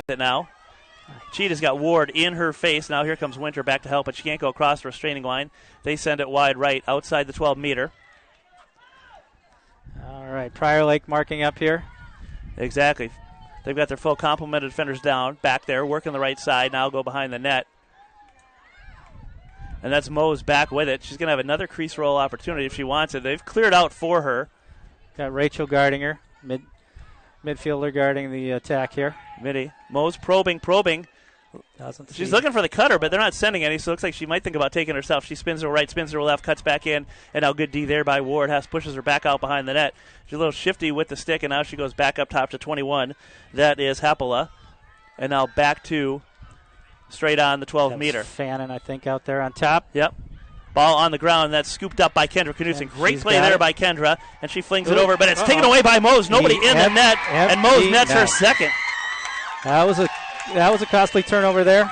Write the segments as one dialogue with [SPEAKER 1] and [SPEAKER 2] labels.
[SPEAKER 1] it now. Cheetah's got Ward in her face. Now here comes Winter back to help, but she can't go across the restraining line. They send it wide right outside the 12-meter.
[SPEAKER 2] All right, Prior Lake marking up here.
[SPEAKER 1] Exactly. They've got their full complement of defenders down, back there, working the right side. Now go behind the net. And that's Mose back with it. She's going to have another crease roll opportunity if she wants it. They've cleared out for her.
[SPEAKER 2] Got Rachel guarding her, midfielder guarding the attack here.
[SPEAKER 1] Midi. Mose probing. She's looking for the cutter, but they're not sending any, so it looks like she might think about taking herself. She spins her right, spins her left, cuts back in, and now good D there by Ward. Pushes her back out behind the net. She's a little shifty with the stick, and now she goes back up top to 21. That is Hapola. And now back to straight on the 12-meter.
[SPEAKER 2] Fannin, I think, out there on top.
[SPEAKER 1] Yep. Ball on the ground, and that's scooped up by Kendra Knudsen. Great play there by Kendra, and she flings it over, but it's taken away by Mose. Nobody in the net, and Mose nets her second.
[SPEAKER 2] That was a costly turnover there.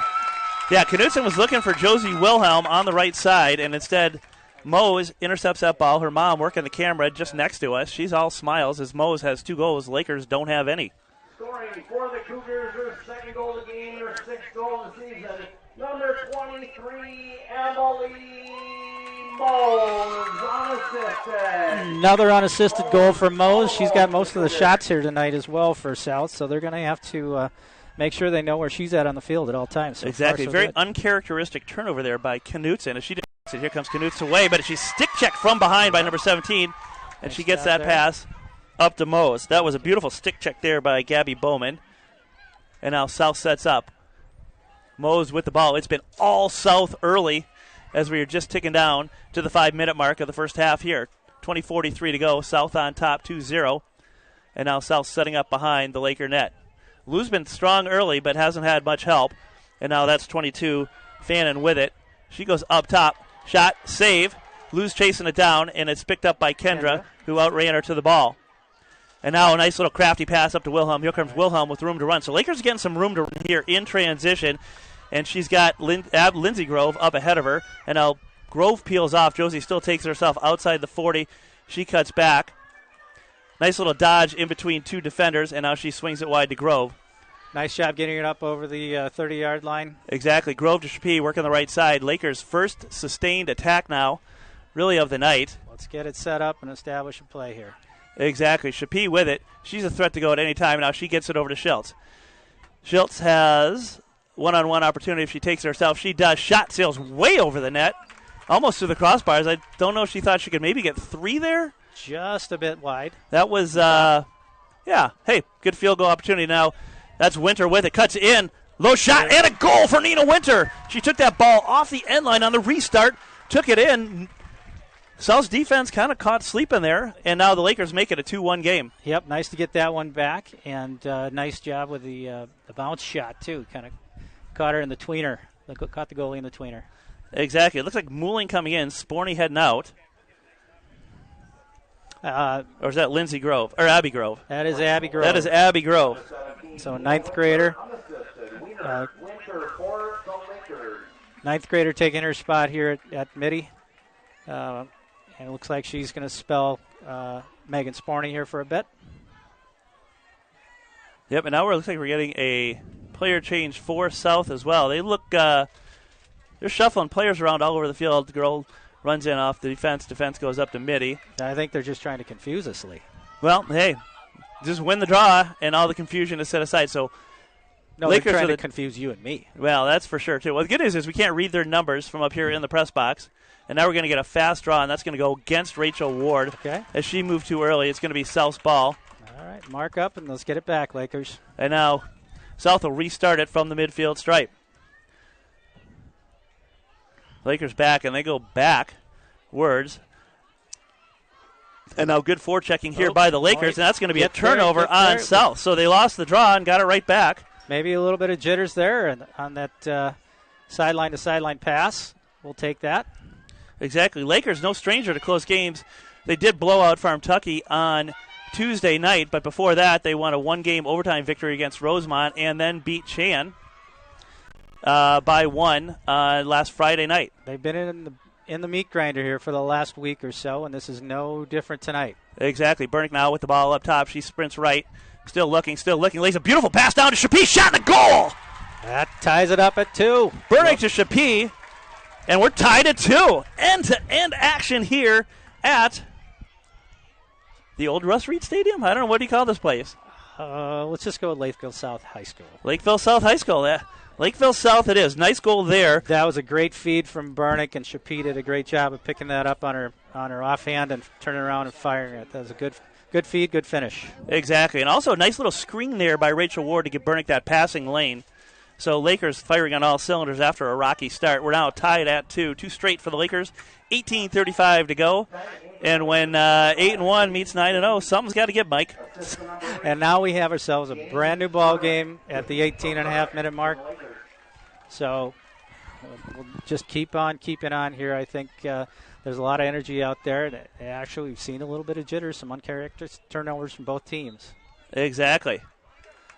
[SPEAKER 1] Yeah, Knudsen was looking for Josie Wilhelm on the right side, and instead Mose intercepts that ball. Her mom working the camera just next to us. She's all smiles as Mose has 2 goals. Lakers don't have any.
[SPEAKER 3] Scoring for the Cougars, her second goal of the game, her 6th goal of the season. Number 23, Emily Mose, unassisted.
[SPEAKER 2] Another unassisted goal for Mose. She's got most of the shots here tonight as well for South, so they're going to have to make sure they know where she's at on the field at all times. So
[SPEAKER 1] exactly.
[SPEAKER 2] far, so
[SPEAKER 1] very
[SPEAKER 2] good.
[SPEAKER 1] uncharacteristic turnover there by Knudsen. As she does it, here comes Knudsen away, but she's stick checked from behind by number 17, and she gets that pass up to Mose. That was a beautiful stick check there by Gabby Bowman. And now South sets up. Mose with the ball. It's been all South early as we are just ticking down to the 5-minute mark of the first half here. 20:43 to go. South on top 2-0. And now South setting up behind the Laker net. Lou's been strong early but hasn't had much help. And now that's 22. Fannin with it. She goes up top. Shot. Save. Lou's chasing it down, and it's picked up by Kendra, who outran her to the ball. And now a nice little crafty pass up to Wilhelm. Here comes Wilhelm with room to run. So Lakers are getting some room to run here in transition. And she's got Lindsey Grove up ahead of her. And now Grove peels off. Josie still takes herself outside the 40. She cuts back. Nice little dodge in between 2 defenders. And now she swings it wide to Grove.
[SPEAKER 2] Nice job getting it up over the 30-yard line.
[SPEAKER 1] Exactly. Grove to Chappie working the right side. Lakers' first sustained attack now, really of the night.
[SPEAKER 2] Let's get it set up and establish a play here.
[SPEAKER 1] Exactly. Chappie with it. She's a threat to go at any time. Now she gets it over to Schultz. Schultz has one-on-one opportunity if she takes it herself. She does. Shot sails way over the net, almost through the crossbars. I don't know if she thought she could maybe get 3 there.
[SPEAKER 2] Just a bit wide.
[SPEAKER 1] That was, hey, good field goal opportunity now. That's Winter with it. Cuts in. Low shot and a goal for Nina Winter. She took that ball off the end line on the restart, took it in. South's defense kind of caught sleeping there, and now the Lakers make it a 2-1 game.
[SPEAKER 2] Yep, nice to get that one back, and nice job with the bounce shot, too. Kind of caught her in the tweener. Caught the goalie in the tweener.
[SPEAKER 1] Exactly. It looks like Mooling coming in, Sporny heading out. Or is that Lindsey Grove? Or Abby Grove?
[SPEAKER 2] That is Abby Grove.
[SPEAKER 1] That is Abby Grove.
[SPEAKER 2] So ninth grader. Ninth grader taking her spot here at Midi. And it looks like she's going to spell Megan Sporny here for a bit.
[SPEAKER 1] Yep, and now it looks like we're getting a player change for South as well. They look, they're shuffling players around all over the field. The girl runs in off the defense. Defense goes up to Midi.
[SPEAKER 2] I think they're just trying to confuse us, Lee.
[SPEAKER 1] Well, hey, just win the draw, and all the confusion is set aside. So,
[SPEAKER 2] no,
[SPEAKER 1] Lakers
[SPEAKER 2] they're trying to confuse you and me.
[SPEAKER 1] Well, that's for sure, too. Well, the good news is we can't read their numbers from up here in the press box. And now we're going to get a fast draw, and that's going to go against Rachel Ward.
[SPEAKER 2] Okay.
[SPEAKER 1] As she moved too early, it's going to be South's ball.
[SPEAKER 2] All right, mark up, and let's get it back, Lakers.
[SPEAKER 1] And now South will restart it from the midfield stripe. Lakers back, and they go backwards. And now good forechecking here by the Lakers, and that's going to be a turnover on South. So they lost the draw and got it right back.
[SPEAKER 2] Maybe a little bit of jitters there on that sideline-to-sideline pass. We'll take that.
[SPEAKER 1] Exactly. Lakers, no stranger to close games. They did blow out Farm-Tucky on Tuesday night, but before that they won a 1-game overtime victory against Rosemont and then beat Chan by 1 last Friday night.
[SPEAKER 2] They've been in the meat grinder here for the last week or so, and this is no different tonight.
[SPEAKER 1] Exactly. Burnick now with the ball up top. She sprints right Still looking, lays a beautiful pass down to Shapee, shot in the goal!
[SPEAKER 2] That ties it up at 2.
[SPEAKER 1] Burdick to Shapee, and we're tied at 2. End-to-end action here at the old Russ Reed Stadium? I don't know, what do you call this place?
[SPEAKER 2] Let's just go with Lakeville South High School.
[SPEAKER 1] Lakeville South High School, yeah. Lakeville South it is. Nice goal there.
[SPEAKER 2] That was a great feed from Burnick, and Shapee did a great job of picking that up on her offhand and turning around and firing it. That was a good feed, good finish.
[SPEAKER 1] Exactly. And also a nice little screen there by Rachel Ward to give Burnick that passing lane. So Lakers firing on all cylinders after a rocky start. We're now tied at 2. 2 straight for the Lakers. 18:35 to go. And when 8-1 meets 9-0, something's got to give, Mike.
[SPEAKER 2] And now we have ourselves a brand new ball game at the 18.5-minute mark. So we'll just keep on keeping on here. I think there's a lot of energy out there. Actually, we've seen a little bit of jitters, some uncharacteristic turnovers from both teams.
[SPEAKER 1] Exactly.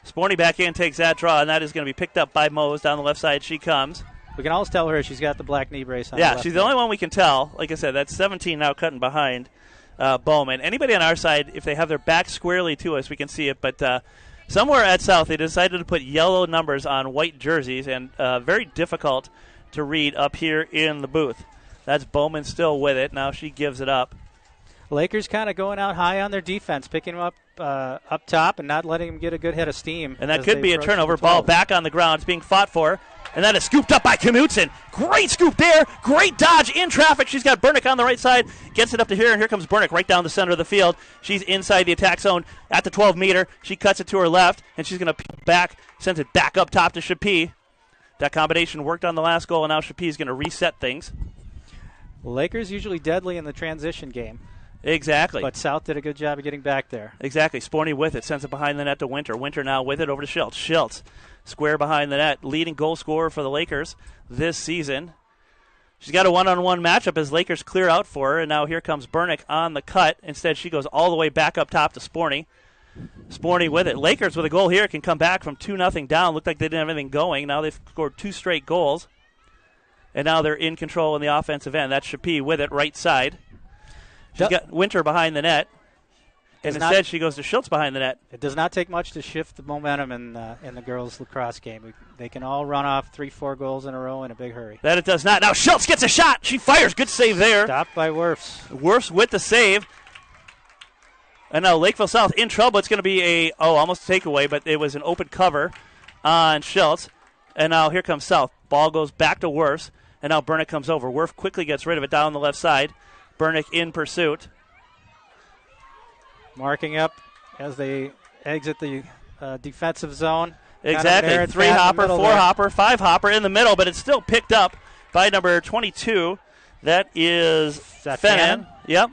[SPEAKER 1] Sporny back in, takes that draw, and that is going to be picked up by Mose. Down the left side she comes.
[SPEAKER 2] We can always tell her she's got the black knee brace on.
[SPEAKER 1] Yeah, she's the only one we can tell. Like I said, that's 17 now cutting behind Bowman. Anybody on our side, if they have their back squarely to us, we can see it. But somewhere at South, they decided to put yellow numbers on white jerseys, and very difficult to read up here in the booth. That's Bowman still with it. Now she gives it up.
[SPEAKER 2] Lakers kind of going out high on their defense, picking them up top and not letting them get a good head of steam.
[SPEAKER 1] And that could be a turnover. Ball back on the ground. It's being fought for. And that is scooped up by Knutson. Great scoop there. Great dodge in traffic. She's got Burnick on the right side. Gets it up to here, and here comes Burnick right down the center of the field. She's inside the attack zone at the 12-meter. She cuts it to her left, and she's going to peel back, sends it back up top to Shapee. That combination worked on the last goal, and now Shapee's going to reset things.
[SPEAKER 2] Lakers usually deadly in the transition game.
[SPEAKER 1] Exactly.
[SPEAKER 2] But South did a good job of getting back there.
[SPEAKER 1] Exactly. Sporny with it. Sends it behind the net to Winter. Winter now with it over to Schultz. Schultz, square behind the net. Leading goal scorer for the Lakers this season. She's got a one-on-one matchup as Lakers clear out for her. And now here comes Burnick on the cut. Instead, she goes all the way back up top to Sporny. Sporny with it. Lakers with a goal here can come back from 2-0 down. Looked like they didn't have anything going. Now they've scored 2 straight goals. And now they're in control in the offensive end. That's Shapee with it, right side. She's got Winter behind the net, and instead she goes to Schultz behind the net.
[SPEAKER 2] It does not take much to shift the momentum in the girls' lacrosse game. They can all run off 3-4 goals in a row in a big hurry.
[SPEAKER 1] That it does not. Now Schultz gets a shot. She fires. Good save there.
[SPEAKER 2] Stopped by Werfs.
[SPEAKER 1] Werfs with the save. And now Lakeville South in trouble. It's going to be almost a takeaway, but it was an open cover on Schultz. And now here comes South. Ball goes back to Werfs, and now Burnick comes over. Werf quickly gets rid of it down the left side. Burnick in pursuit.
[SPEAKER 2] Marking up as they exit the defensive zone.
[SPEAKER 1] Exactly. 3-hopper, 4-hopper, 5-hopper in the middle, but it's still picked up by number 22. That is Fennan. Yep.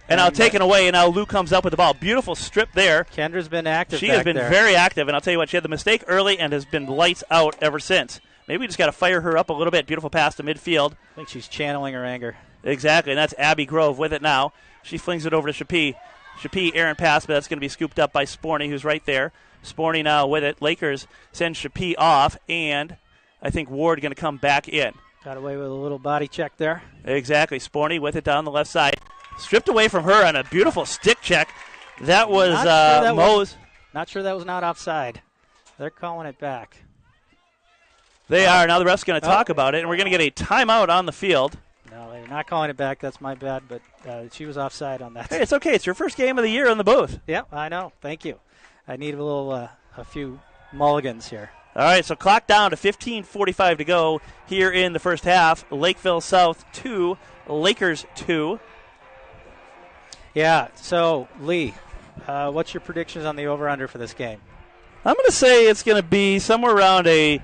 [SPEAKER 1] And now taken away, and now Lou comes up with the ball. Beautiful strip there.
[SPEAKER 2] Kendra's been active.
[SPEAKER 1] She has been very active, and I'll tell you what, she had the mistake early and has been lights out ever since. Maybe we just got to fire her up a little bit. Beautiful pass to midfield.
[SPEAKER 2] I think she's channeling her anger.
[SPEAKER 1] Exactly, and that's Abby Grove with it now. She flings it over to Shapee. Shapee, errant pass, but that's going to be scooped up by Sporny, who's right there. Sporny now with it. Lakers send Shapee off, and I think Ward going to come back in.
[SPEAKER 2] Got away with a little body check there.
[SPEAKER 1] Exactly. Sporny with it down the left side. Stripped away from her on a beautiful stick check. That was Mose.
[SPEAKER 2] Not sure that was not offside. They're calling it back.
[SPEAKER 1] They are. Now the ref's going to talk about it, and we're going to get a timeout on the field.
[SPEAKER 2] No, they're not calling it back. That's my bad, but she was offside on that.
[SPEAKER 1] Hey, it's okay. It's your first game of the year in the booth.
[SPEAKER 2] Yeah, I know. Thank you. I need a few mulligans here.
[SPEAKER 1] All right, so clock down to 15:45 to go here in the first half. Lakeville South 2, Lakers 2.
[SPEAKER 2] Yeah, so Lee, what's your predictions on the over-under for this game?
[SPEAKER 1] I'm going to say it's going to be somewhere around a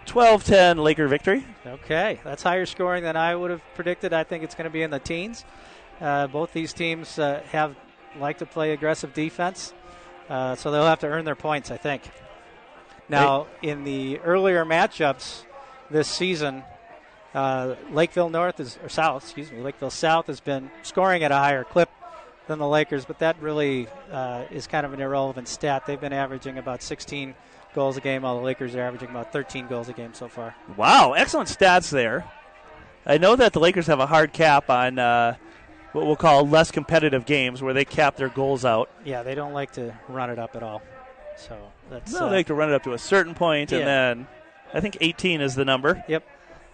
[SPEAKER 1] 12-10 Laker victory.
[SPEAKER 2] Okay, that's higher scoring than I would have predicted. I think it's going to be in the teens. Both these teams like to play aggressive defense, so they'll have to earn their points, I think. Now, in the earlier matchups this season, Lakeville South has been scoring at a higher clip than the Lakers, but that really is kind of an irrelevant stat. They've been averaging about 16 goals a game, while the Lakers are averaging about 13 goals a game so far.
[SPEAKER 1] Wow, excellent stats there. I know that the Lakers have a hard cap on what we'll call less competitive games where they cap their goals out.
[SPEAKER 2] Yeah, they don't like to run it up at all. So that's
[SPEAKER 1] No, they like to run it up to a certain point, and then I think 18 is the number.
[SPEAKER 2] Yep.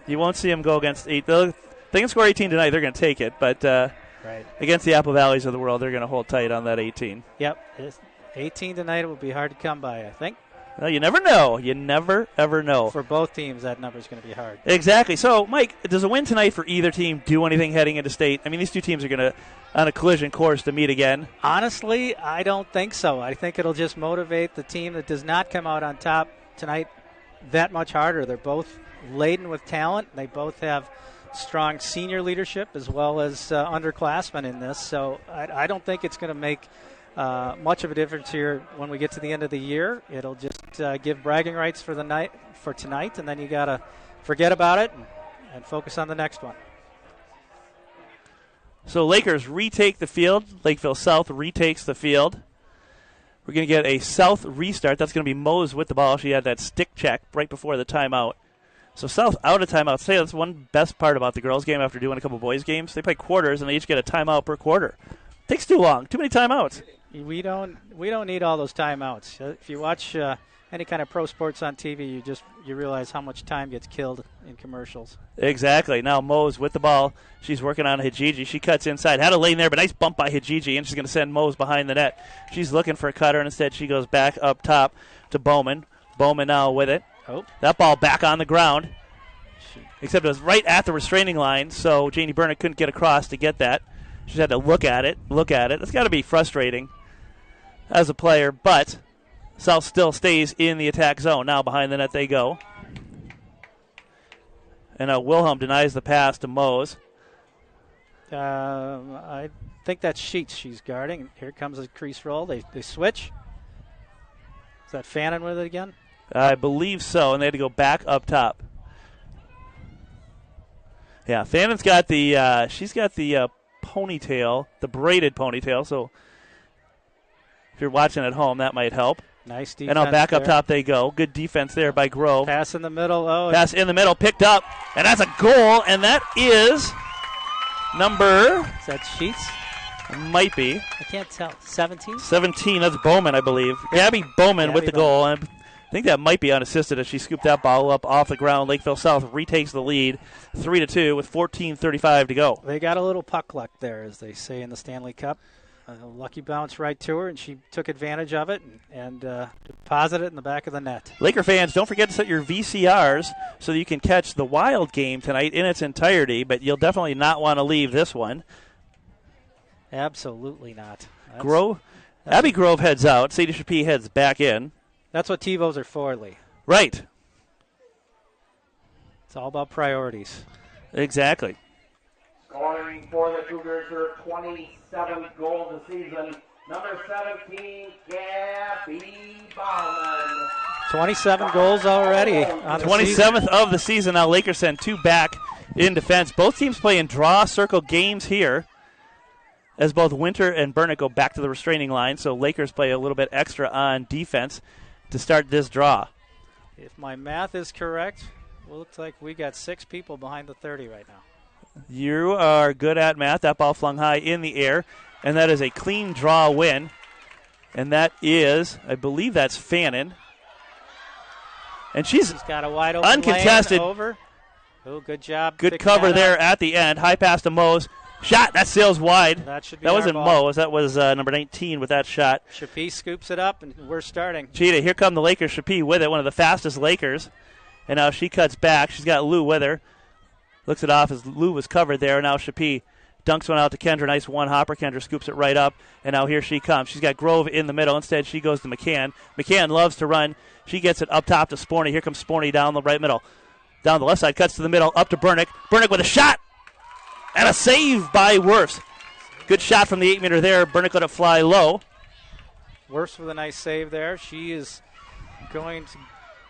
[SPEAKER 1] You won't see them go against 8. They can score 18 tonight. They're going to take it, but against the Apple Valleys of the world, they're going to hold tight on that 18.
[SPEAKER 2] Yep. 18 tonight, it will be hard to come by, I think.
[SPEAKER 1] Well, you never know. You never, ever know.
[SPEAKER 2] For both teams, that number is going to be hard.
[SPEAKER 1] Exactly. So, Mike, does a win tonight for either team do anything heading into state? I mean, these two teams are going to, on a collision course, to meet again.
[SPEAKER 2] Honestly, I don't think so. I think it'll just motivate the team that does not come out on top tonight that much harder. They're both laden with talent. They both have strong senior leadership as well as underclassmen in this. So I don't think it's going to make much of a difference here when we get to the end of the year. It'll just give bragging rights for tonight, and then you got to forget about it and focus on the next one.
[SPEAKER 1] So Lakers retake the field. Lakeville South retakes the field. We're going to get a South restart. That's going to be Mose with the ball. She had that stick check right before the timeout. So South out of timeout. Say that's one best part about the girls' game after doing a couple boys' games. They play quarters, and they each get a timeout per quarter. Takes too long. Too many timeouts.
[SPEAKER 2] We don't need all those timeouts. If you watch any kind of pro sports on TV, you realize how much time gets killed in commercials.
[SPEAKER 1] Exactly. Now Mose with the ball. She's working on Hijiji. She cuts inside. Had a lane there, but nice bump by Hijiji, and she's going to send Mose behind the net. She's looking for a cutter, and instead she goes back up top to Bowman. Bowman now with it.
[SPEAKER 2] Oh. That
[SPEAKER 1] ball back on the ground, except it was right at the restraining line, so Janie Burnett couldn't get across to get that. She just had to look at it. It's got to be frustrating as a player, but South still stays in the attack zone. Now behind the net they go. And Wilhelm denies the pass to Mose.
[SPEAKER 2] I think that's Sheets she's guarding. Here comes a crease roll. They switch. Is that Fannin with it again?
[SPEAKER 1] I believe so, and they had to go back up top. Yeah, Fannin's got the she's got the ponytail, the braided ponytail, so if you're watching at home, that might help.
[SPEAKER 2] Nice defense.
[SPEAKER 1] And now back up top they go. Good defense there by Grove.
[SPEAKER 2] Pass in the middle.
[SPEAKER 1] Pass in the middle, picked up, and that's a goal, and that is number...
[SPEAKER 2] Is that Sheets?
[SPEAKER 1] Might be.
[SPEAKER 2] I can't tell. 17?
[SPEAKER 1] 17, that's Bowman, I believe. Gabby Bowman with the goal. And I think that might be unassisted as she scooped that ball up off the ground. Lakeville South retakes the lead 3-2 with 14:35 to go.
[SPEAKER 2] They got a little puck luck there, as they say in the Stanley Cup. A lucky bounce right to her, and she took advantage of it and deposited it in the back of the net.
[SPEAKER 1] Laker fans, don't forget to set your VCRs so that you can catch the Wild game tonight in its entirety, but you'll definitely not want to leave this one.
[SPEAKER 2] Absolutely not.
[SPEAKER 1] Abby Grove heads out. Sadie Chappie heads back in.
[SPEAKER 2] That's what TiVos are for, Lee.
[SPEAKER 1] Right.
[SPEAKER 2] It's all about priorities.
[SPEAKER 1] Exactly.
[SPEAKER 3] Scoring for the Cougars, her 27th goal of the season. Number 17, Gabby Bauman.
[SPEAKER 2] 27 goals already. On
[SPEAKER 1] 27th of the season. Now Lakers send two back in defense. Both teams play in draw circle games here, as both Winter and Burnett go back to the restraining line. So Lakers play a little bit extra on defense to start this draw.
[SPEAKER 2] If my math is correct, it looks like we got 6 people behind the 30 right now.
[SPEAKER 1] You are good at math. That ball flung high in the air, and that is a clean draw win. And that is, I believe that's Fannin. And she's
[SPEAKER 2] got a wide open
[SPEAKER 1] uncontested.
[SPEAKER 2] Lane over. Oh, good job.
[SPEAKER 1] Good cover there at the end. High pass to Mose. Shot, that sails wide.
[SPEAKER 2] That should be
[SPEAKER 1] That wasn't
[SPEAKER 2] ball.
[SPEAKER 1] Mose. That was number 19 with that shot.
[SPEAKER 2] Chappie scoops it up, and we're starting.
[SPEAKER 1] Cheetah, here come the Lakers. Chappie with it, one of the fastest Lakers. And now she cuts back. She's got Lou with her. Looks it off as Lou was covered there. Now Chappie dunks one out to Kendra. Nice one-hopper. Kendra scoops it right up. And now here she comes. She's got Grove in the middle. Instead, she goes to McCann. McCann loves to run. She gets it up top to Sporny. Here comes Sporny down the right middle. Down the left side, cuts to the middle, up to Burnick. Burnick with a shot. And a save by Wirfs. Good shot from the 8-meter there. Burnick let it fly low.
[SPEAKER 2] Wirfs with a nice save there. She is going to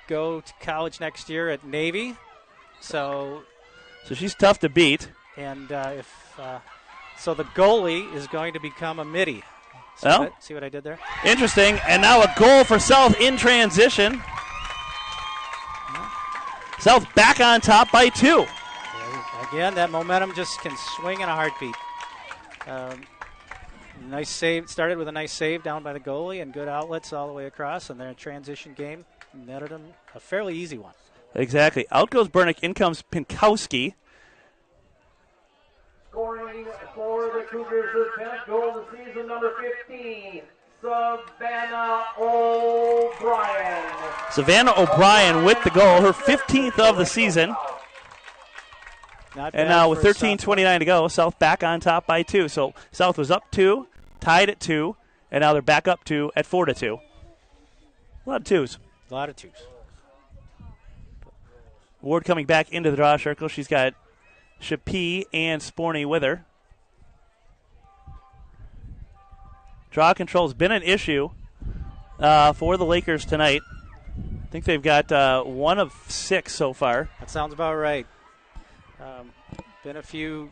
[SPEAKER 2] go to college next year at Navy. So
[SPEAKER 1] she's tough to beat.
[SPEAKER 2] And so the goalie is going to become a midi. See what I did there?
[SPEAKER 1] Interesting. And now a goal for South in transition. South back on top by 2.
[SPEAKER 2] Again, that momentum just can swing in a heartbeat. Nice save. Started with a nice save down by the goalie and good outlets all the way across. And then a transition game netted him a fairly easy one.
[SPEAKER 1] Exactly. Out goes Bernick. In comes Pinkowski.
[SPEAKER 3] Scoring for the Cougars, her 10th goal of the season, number 15, Savannah O'Brien.
[SPEAKER 1] Savannah O'Brien with the goal, her 15th of the season. And now with 13:29 to go, South back on top by 2. So South was up 2, tied at 2, and now they're back up 2 at 4-2. A lot of 2s.
[SPEAKER 2] A lot of 2s.
[SPEAKER 1] Ward coming back into the draw circle. She's got Shapee and Sporney with her. Draw control's been an issue for the Lakers tonight. I think they've got 1 of 6 so far.
[SPEAKER 2] That sounds about right. Been a few,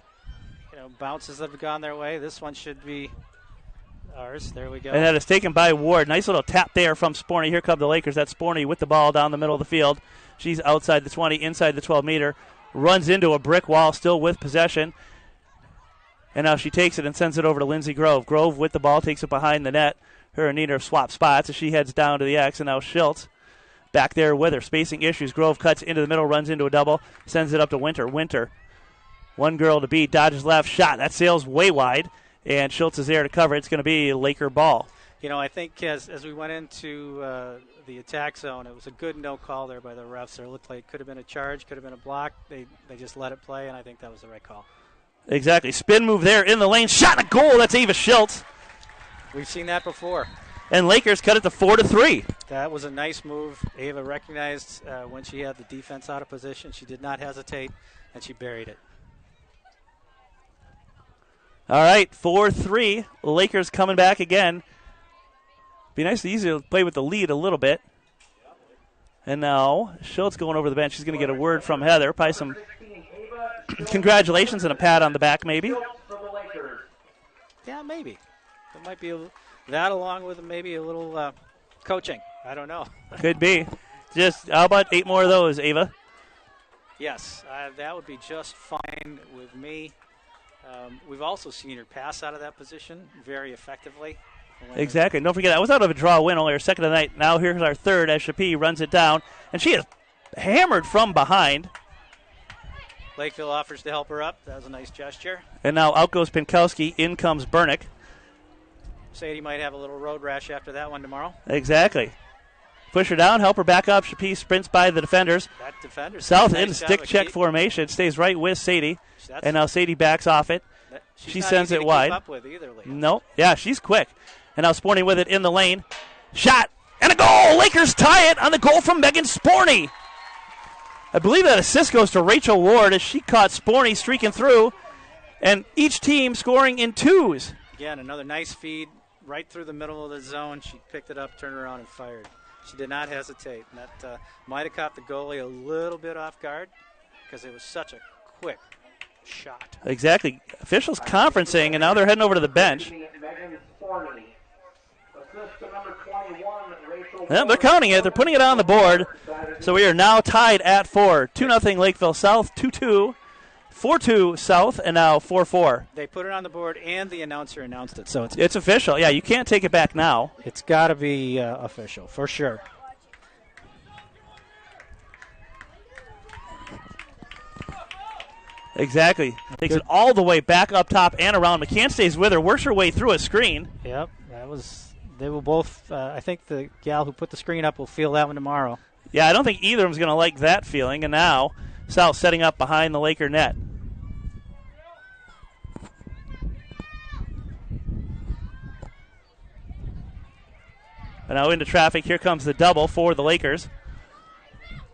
[SPEAKER 2] bounces that have gone their way. This one should be ours. There we go.
[SPEAKER 1] And that is taken by Ward. Nice little tap there from Sporney. Here come the Lakers. That's Sporney with the ball down the middle of the field. She's outside the 20, inside the 12-meter. Runs into a brick wall, still with possession. And now she takes it and sends it over to Lindsey Grove. Grove with the ball, takes it behind the net. Her and Nina swap spots as she heads down to the X. And now Schultz back there with her. Spacing issues. Grove cuts into the middle, runs into a double, sends it up to Winter. Winter, one girl to beat, dodges left, shot. That sails way wide, and Schultz is there to cover. It's going to be Laker ball.
[SPEAKER 2] I think as we went into the attack zone, it was a good no call there by the refs. It looked like it could have been a charge, could have been a block. They just let it play, and I think that was the right call.
[SPEAKER 1] Exactly. Spin move there in the lane. Shot and a goal. That's Ava Schultz.
[SPEAKER 2] We've seen that before.
[SPEAKER 1] And Lakers cut it to 4-3.
[SPEAKER 2] That was a nice move. Ava recognized when she had the defense out of position. She did not hesitate, and she buried it.
[SPEAKER 1] All right, 4-3. Lakers coming back again. Be nice to easily play with the lead a little bit. And now Schultz going over the bench. She's going to get a word from Heather. Probably some congratulations and a pat on the back, maybe.
[SPEAKER 2] Yeah, maybe. It might be that along with maybe a little coaching. I don't know.
[SPEAKER 1] Could be. Just how about 8 more of those, Ava?
[SPEAKER 2] Yes, that would be just fine with me. We've also seen her pass out of that position very effectively.
[SPEAKER 1] Exactly. Don't forget, that was out of a draw win, only her second of the night. Now here's our third as Shapee runs it down, and she is hammered from behind.
[SPEAKER 2] Lakeville offers to help her up. That was a nice gesture.
[SPEAKER 1] And now out goes Pinkowski. In comes Bernick.
[SPEAKER 2] Sadie might have a little road rash after that one tomorrow.
[SPEAKER 1] Exactly. Push her down, help her back up. Shapee sprints by the defenders.
[SPEAKER 2] That defender.
[SPEAKER 1] South in stick check formation. Stays right with Sadie. And now Sadie backs off it. She sends it wide.
[SPEAKER 2] Keep up with either,
[SPEAKER 1] nope. Yeah, she's quick. And now Sporney with it in the lane. Shot and a goal. Lakers tie it on the goal from Megan Sporney. I believe that assist goes to Rachel Ward as she caught Sporney streaking through. And each team scoring in 2s.
[SPEAKER 2] Again, another nice feed right through the middle of the zone. She picked it up, turned around, and fired. She did not hesitate. And that might have caught the goalie a little bit off guard because it was such a quick shot.
[SPEAKER 1] Exactly. Officials conferencing, and now they're heading over to the bench. Yeah, they're counting it. They're putting it on the board. So we are now tied at 4. 2-0 Lakeville South, 2-2. 4-2 South, and now 4-4.
[SPEAKER 2] They put it on the board, and the announcer announced it. So
[SPEAKER 1] it's official. Yeah, you can't take it back now.
[SPEAKER 2] It's got to be official, for sure.
[SPEAKER 1] Exactly. Takes it all the way back up top and around. McCann stays with her, works her way through a screen.
[SPEAKER 2] Yep, that was. They will both. I think the gal who put the screen up will feel that one tomorrow.
[SPEAKER 1] Yeah, I don't think either of them's going to like that feeling. And now South setting up behind the Laker net. And now into traffic. Here comes the double for the Lakers.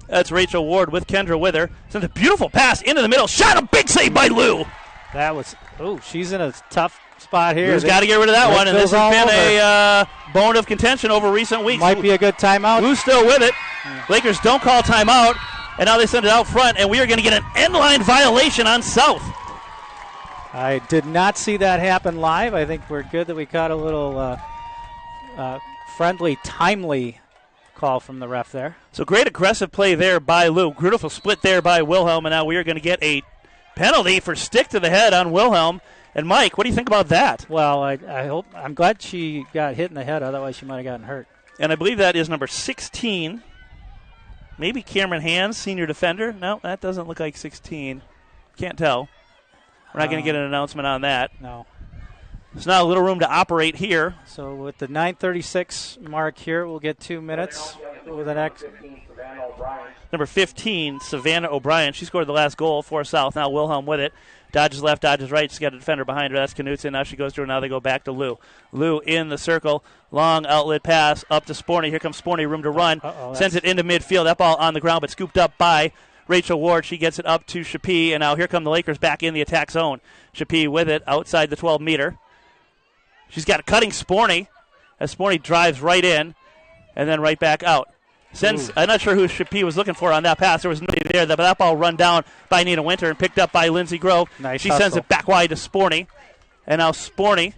[SPEAKER 1] That's Rachel Ward with Kendra with her. Sends a beautiful pass into the middle. Shot, a big save by Lou.
[SPEAKER 2] That was, she's in a tough spot here.
[SPEAKER 1] Lou's got to get rid of that one, and this has been a bone of contention over recent weeks.
[SPEAKER 2] Might be a good timeout.
[SPEAKER 1] Lou's still with it. Lakers don't call timeout, and now they send it out front, and we are going to get an end line violation on South.
[SPEAKER 2] I did not see that happen live. I think we're good that we caught a little friendly, timely call from the ref there.
[SPEAKER 1] So great aggressive play there by Lou. Beautiful split there by Wilhelm, and now we are going to get a penalty for stick to the head on Wilhelm And Mike, what do you think about that?
[SPEAKER 2] Well, I'm glad she got hit in the head. Otherwise, she might have gotten hurt.
[SPEAKER 1] And I believe that is number 16. Maybe Cameron Hands, senior defender. No, that doesn't look like 16. Can't tell. We're not going to get an announcement on that.
[SPEAKER 2] No.
[SPEAKER 1] There's not a little room to operate here.
[SPEAKER 2] So with the 9:36 mark here, we'll get 2 minutes with the next.
[SPEAKER 1] Number 15, Savannah O'Brien. She scored the last goal for South. Now Wilhelm with it. Dodges left, dodges right. She's got a defender behind her. That's Knutson. Now she goes through. Now they go back to Lou. Lou in the circle. Long outlet pass up to Sporney. Here comes Sporney. Room to run. Sends it into midfield. That ball on the ground, but scooped up by Rachel Ward. She gets it up to Shapee. And now here come the Lakers back in the attack zone. Shapee with it outside the 12-meter. She's got a cutting Sporney as Sporney drives right in and then right back out. I'm not sure who Shapee was looking for on that pass. There was nobody there, but that ball run down by Nina Winter and picked up by Lindsey Grove.
[SPEAKER 2] Nice
[SPEAKER 1] she
[SPEAKER 2] hustle.
[SPEAKER 1] sends it back wide to Sporney. And now Sporney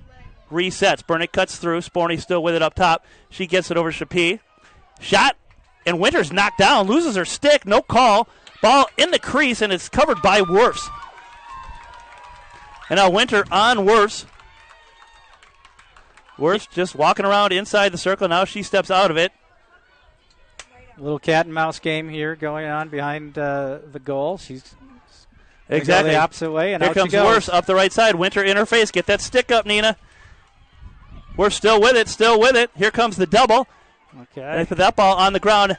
[SPEAKER 1] resets. Burnett cuts through. Sporney still with it up top. She gets it over to Shapee. Shot, and Winter's knocked down. Loses her stick. No call. Ball in the crease, and it's covered by Worfs. And now Winter on Worfs. Worfs just walking around inside the circle. Now she steps out of it.
[SPEAKER 2] A little cat and mouse game here going on behind the goal. She's
[SPEAKER 1] exactly
[SPEAKER 2] go the opposite way, and
[SPEAKER 1] here
[SPEAKER 2] out
[SPEAKER 1] comes
[SPEAKER 2] she goes.
[SPEAKER 1] Worfs up the right side. Winter in her face. Get that stick up, Nina. We're still with it. Still with it. Here comes the double.
[SPEAKER 2] Okay.
[SPEAKER 1] And they put that ball on the ground.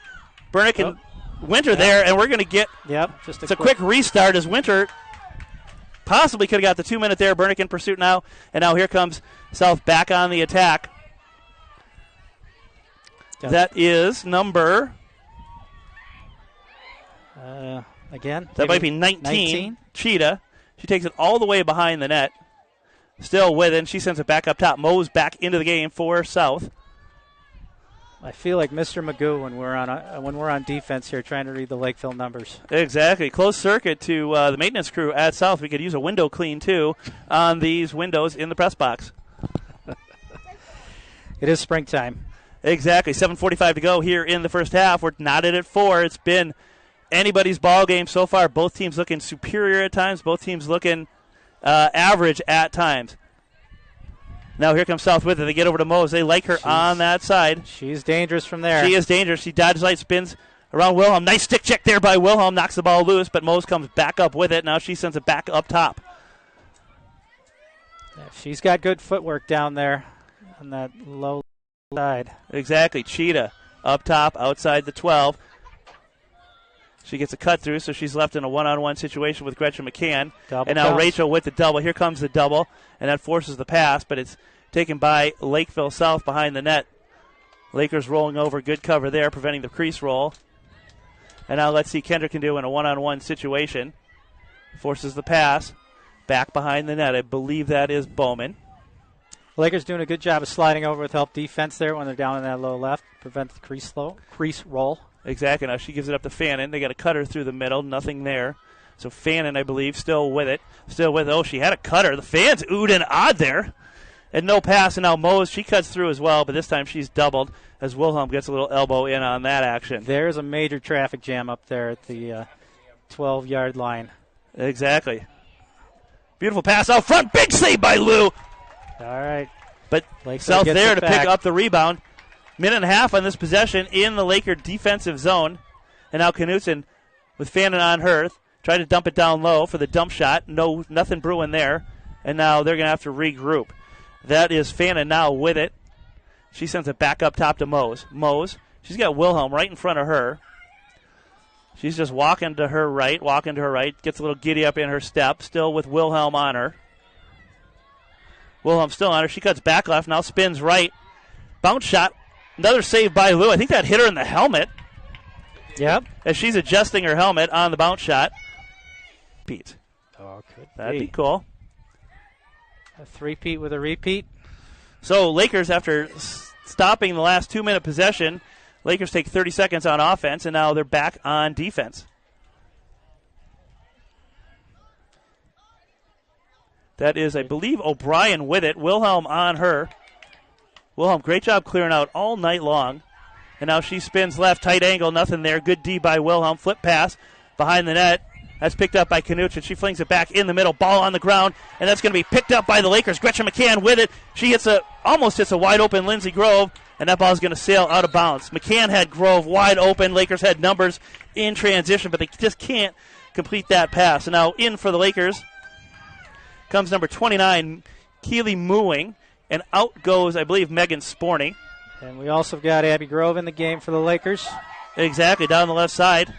[SPEAKER 1] Burnick and Winter there, and we're going to get.
[SPEAKER 2] Yep. Just
[SPEAKER 1] it's a quick restart as Winter possibly could have got the 2 minute there. Burnick in pursuit now, and now here comes South back on the attack. That is number.
[SPEAKER 2] Again?
[SPEAKER 1] That might be 19. Cheetah. She takes it all the way behind the net. Still with it, and she sends it back up top. Moe's back into the game for South.
[SPEAKER 2] I feel like Mr. Magoo when we're on defense here trying to read the Lakeville numbers.
[SPEAKER 1] Exactly. Closed circuit to the maintenance crew at South. We could use a window clean, too, on these windows in the press box.
[SPEAKER 2] It is springtime.
[SPEAKER 1] Exactly. 7:45 to go here in the first half. We're knotted at 4. It's been anybody's ball game so far. Both teams looking superior at times. Both teams looking average at times. Now here comes South with it. They get over to Mose. They like her on that side.
[SPEAKER 2] She's dangerous from there.
[SPEAKER 1] She is dangerous. She dodges light, spins around Wilhelm. Nice stick check there by Wilhelm. Knocks the ball loose, but Mose comes back up with it. Now she sends it back up top.
[SPEAKER 2] Yeah, she's got good footwork down there on that low side.
[SPEAKER 1] Exactly. Cheetah up top, outside the 12. She gets a cut through, so she's left in a one-on-one situation with Gretchen McCann. And now Rachel with the double. Here comes the double, and that forces the pass, but it's taken by Lakeville South behind the net. Lakers rolling over. Good cover there, preventing the crease roll. And now let's see Kendra can do in a one-on-one situation. Forces the pass. Back behind the net. I believe that is Bowman.
[SPEAKER 2] Lakers doing a good job of sliding over with help defense there when they're down in that low left. Prevent the crease roll.
[SPEAKER 1] Exactly. Now she gives it up to Fannin. They got a cutter through the middle. Nothing there. So Fannin, I believe, still with it. Oh, she had a cutter. The fans oohed and awed there. And no pass. And now Mose, she cuts through as well, but this time she's doubled as Wilhelm gets a little elbow in on that action.
[SPEAKER 2] There's a major traffic jam up there at the 12-yard line.
[SPEAKER 1] Exactly. Beautiful pass out front. Big save by Lou.
[SPEAKER 2] All right.
[SPEAKER 1] But South there to pick up the rebound. Minute and a half on this possession in the Laker defensive zone. And now Knutson with Fannin on her. Tried to dump it down low for the dump shot. Nothing brewing there. And now they're going to have to regroup. That is Fannin now with it. She sends it back up top to Mose. She's got Wilhelm right in front of her. She's just walking to her right. Gets a little giddy up in her step. Still with Wilhelm on her. Wilhelm still on her. She cuts back left. Now spins right. Bounce shot. Another save by Lou. I think that hit her in the helmet.
[SPEAKER 2] Yep.
[SPEAKER 1] As she's adjusting her helmet on the bounce shot. Pete.
[SPEAKER 2] Oh, could
[SPEAKER 1] That'd be cool.
[SPEAKER 2] A three-peat with a repeat.
[SPEAKER 1] So Lakers, after stopping the last 2-minute possession, Lakers take 30 seconds on offense, and now they're back on defense. That is, I believe, O'Brien with it. Wilhelm on her. Wilhelm, great job clearing out all night long. And now she spins left, tight angle, nothing there. Good D by Wilhelm. Flip pass behind the net. That's picked up by Knutson, and she flings it back in the middle. Ball on the ground, and that's going to be picked up by the Lakers. Gretchen McCann with it. She almost hits a wide-open Lindsey Grove, and that ball is going to sail out of bounds. McCann had Grove wide open. Lakers had numbers in transition, but they just can't complete that pass. And now in for the Lakers comes number 29, Keely Mooing, and out goes, I believe, Megan Sporney.
[SPEAKER 2] And we also got Abby Grove in the game for the Lakers.
[SPEAKER 1] Exactly, down the left side.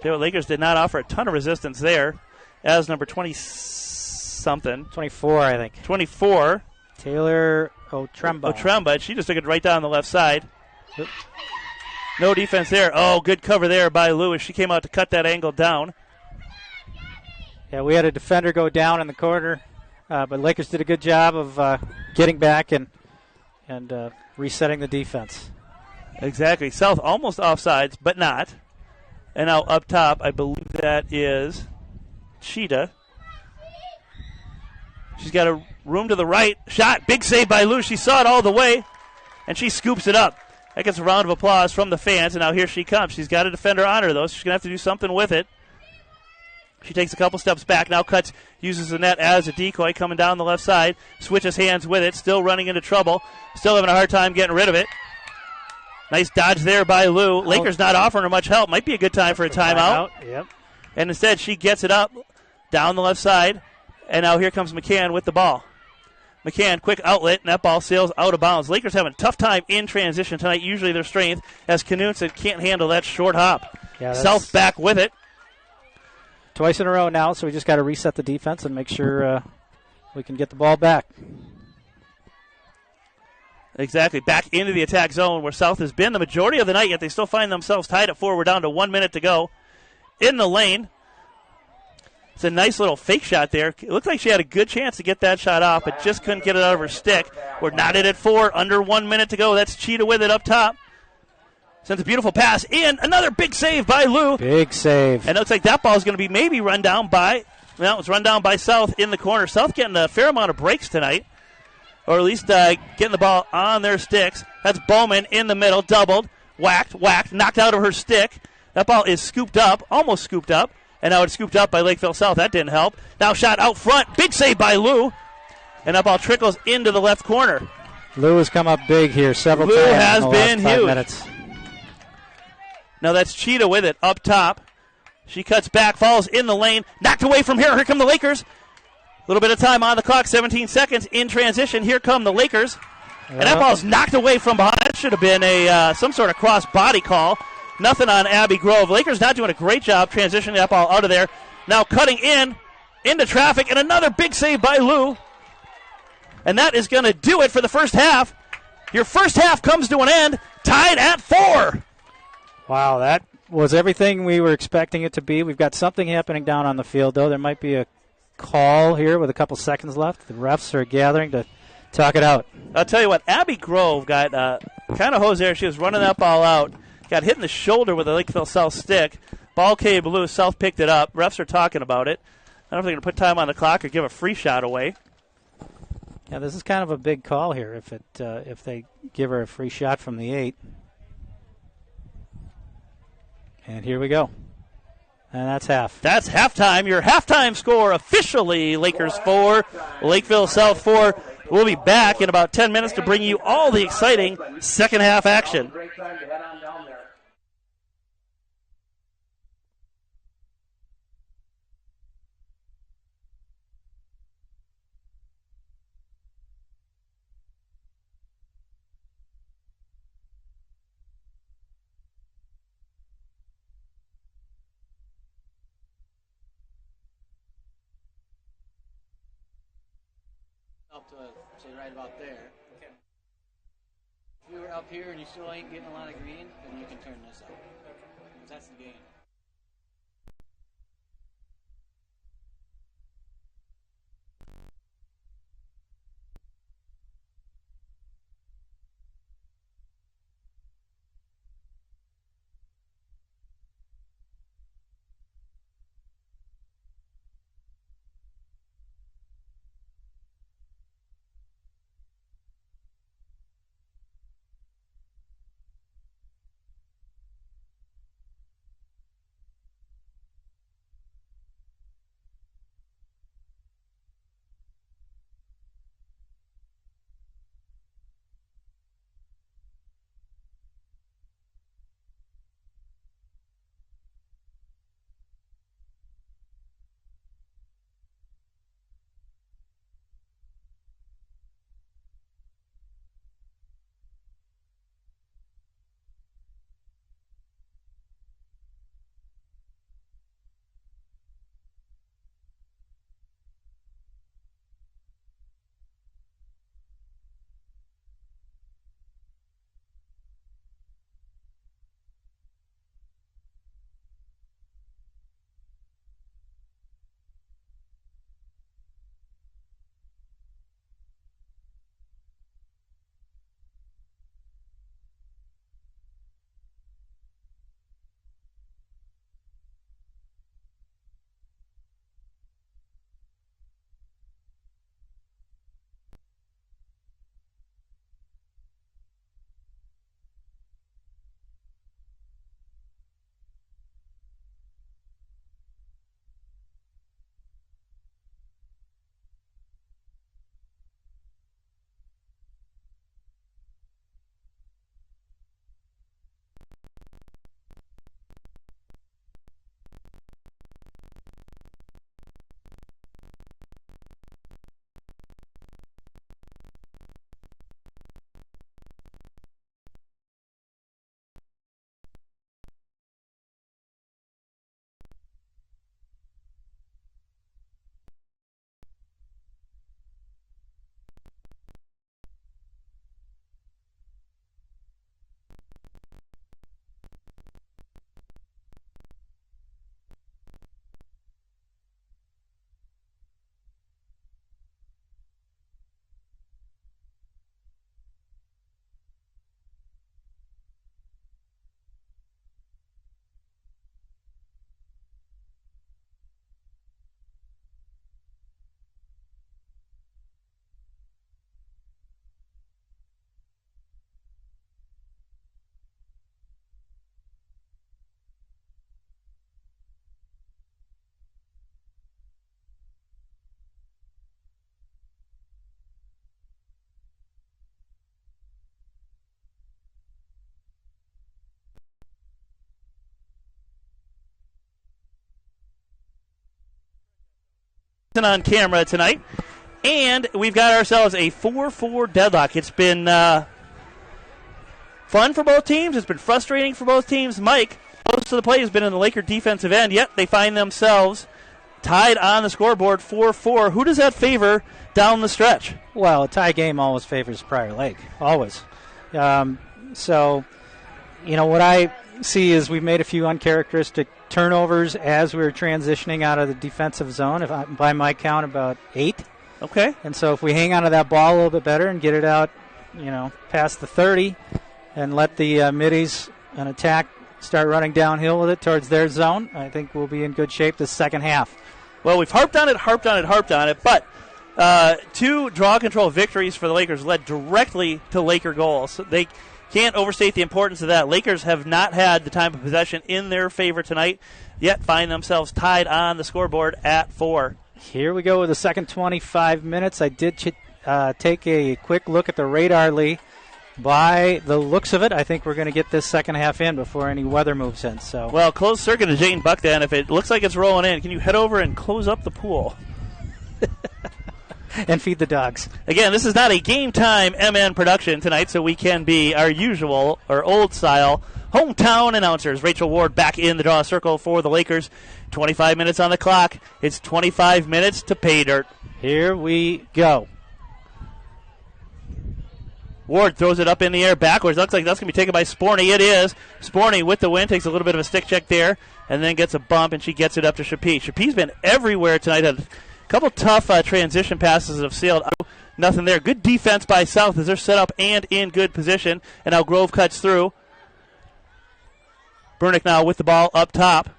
[SPEAKER 1] The Lakers did not offer a ton of resistance there, as number 20-something.
[SPEAKER 2] 24, I think.
[SPEAKER 1] 24.
[SPEAKER 2] Taylor Otremba.
[SPEAKER 1] She just took it right down the left side. No defense there. Oh, good cover there by Lewis. She came out to cut that angle down.
[SPEAKER 2] Yeah, we had a defender go down in the corner, but Lakers did a good job of getting back and resetting the defense.
[SPEAKER 1] Exactly. South almost offsides, but not. And now up top, I believe that is Cheetah. She's got a room to the right. Shot. Big save by Lou. She saw it all the way, and she scoops it up. That gets a round of applause from the fans, and now here she comes. She's got a defender on her, though, so she's going to have to do something with it. She takes a couple steps back, now cuts, uses the net as a decoy, coming down the left side, switches hands with it, still running into trouble, still having a hard time getting rid of it. Nice dodge there by Lou. Lakers not offering her much help. Might be a good time for a timeout.
[SPEAKER 2] Yep.
[SPEAKER 1] And instead, she gets it up down the left side. And now here comes McCann with the ball. McCann, quick outlet, and that ball sails out of bounds. Lakers having a tough time in transition tonight, usually their strength, as Knutson can't handle that short hop.
[SPEAKER 2] Yeah,
[SPEAKER 1] South back with it.
[SPEAKER 2] Twice in a row now, so we just got to reset the defense and make sure we can get the ball back.
[SPEAKER 1] Exactly, back into the attack zone where South has been the majority of the night, yet they still find themselves tied at 4. We're down to 1 minute to go. In the lane. It's a nice little fake shot there. It looked like she had a good chance to get that shot off, but just couldn't get it out of her stick. We're knotted at 4, under 1 minute to go. That's Cheetah with it up top. Sends a beautiful pass in. Another big save by Lou.
[SPEAKER 2] Big save.
[SPEAKER 1] And it looks like that ball is going to be maybe run down by, well, it's run down by South in the corner. South getting a fair amount of breaks tonight, or at least getting the ball on their sticks. That's Bowman in the middle, doubled, whacked, knocked out of her stick. That ball is scooped up, almost scooped up, and now it's scooped up by Lakeville South. That didn't help. Now shot out front, big save by Lou, and that ball trickles into the left corner.
[SPEAKER 2] Lou has come up big here several
[SPEAKER 1] Lou
[SPEAKER 2] times
[SPEAKER 1] has
[SPEAKER 2] in the
[SPEAKER 1] been
[SPEAKER 2] last 5
[SPEAKER 1] huge.
[SPEAKER 2] minutes.
[SPEAKER 1] Now that's Cheetah with it up top. She cuts back, falls in the lane, knocked away from here. Here come the Lakers. A little bit of time on the clock, 17 seconds in transition. Here come the Lakers. And that ball's knocked away from behind. That should have been some sort of cross body call. Nothing on Abby Grove. Lakers not doing a great job transitioning that ball out of there. Now cutting into traffic, and another big save by Lou. And that is going to do it for the first half. Your first half comes to an end, tied at 4.
[SPEAKER 2] Wow, that was everything we were expecting it to be. We've got something happening down on the field, though. There might be a call here with a couple seconds left. The refs are gathering to talk it out.
[SPEAKER 1] I'll tell you what, Abby Grove got kind of hosed there. She was running that ball out, got hit in the shoulder with a Lakeville South stick. Ball came loose. South picked it up. Refs are talking about it. I don't know if they're going to put time on the clock or give a free shot away.
[SPEAKER 2] Yeah, this is kind of a big call here if they give her a free shot from the 8. And here we go. And that's half.
[SPEAKER 1] That's halftime. Your halftime score officially, Lakers 4, Lakeville South 4. We'll be back in about 10 minutes to bring you all the exciting second half action.
[SPEAKER 3] Great time to head on down there.
[SPEAKER 4] Up to, say, right about there. Okay. If you were up here and you still ain't getting a lot of green, then you can turn this up. Because that's the gain.
[SPEAKER 1] Jackson on camera tonight. And we've got ourselves a 4-4 deadlock. It's been fun for both teams. It's been frustrating for both teams. Mike, most of the play has been in the Laker defensive end, yet they find themselves tied on the scoreboard 4-4. Who does that favor down the stretch?
[SPEAKER 2] Well, a tie game always favors Prior Lake, always. So, what I see is we've made a few uncharacteristic turnovers as we're transitioning out of the defensive zone. By my count, about 8.
[SPEAKER 1] Okay.
[SPEAKER 2] And so if we hang on to that ball a little bit better and get it out, past the 30 and let the middies on attack start running downhill with it towards their zone, I think we'll be in good shape this second half.
[SPEAKER 1] Well, we've harped on it, but 2 draw control victories for the Lakers led directly to Laker goals. They can't overstate the importance of that. Lakers have not had the time of possession in their favor tonight, yet find themselves tied on the scoreboard at 4.
[SPEAKER 2] Here we go with the second 25 minutes. I did take a quick look at the radar, Lee. By the looks of it, I think we're going to get this second half in before any weather moves in. So,
[SPEAKER 1] well, closed circuit to Jane Buck then. If it looks like it's rolling in, can you head over and close up the pool?
[SPEAKER 2] And feed the dogs.
[SPEAKER 1] Again, this is not a game time MN production tonight, so we can be our usual or old style hometown announcers. Rachel Ward back in the draw circle for the Lakers. 25 minutes on the clock. It's 25 minutes to pay dirt.
[SPEAKER 2] Here we go.
[SPEAKER 1] Ward throws it up in the air backwards. Looks like that's going to be taken by Sporney. It is. Sporney with the win takes a little bit of a stick check there and then gets a bump, and she gets it up to Shapee. Shapee's been everywhere tonight. Had a couple tough transition passes that have sailed out. Nothing there. Good defense by South as they're set up and in good position. And now Grove cuts through. Burnick now with the ball up top.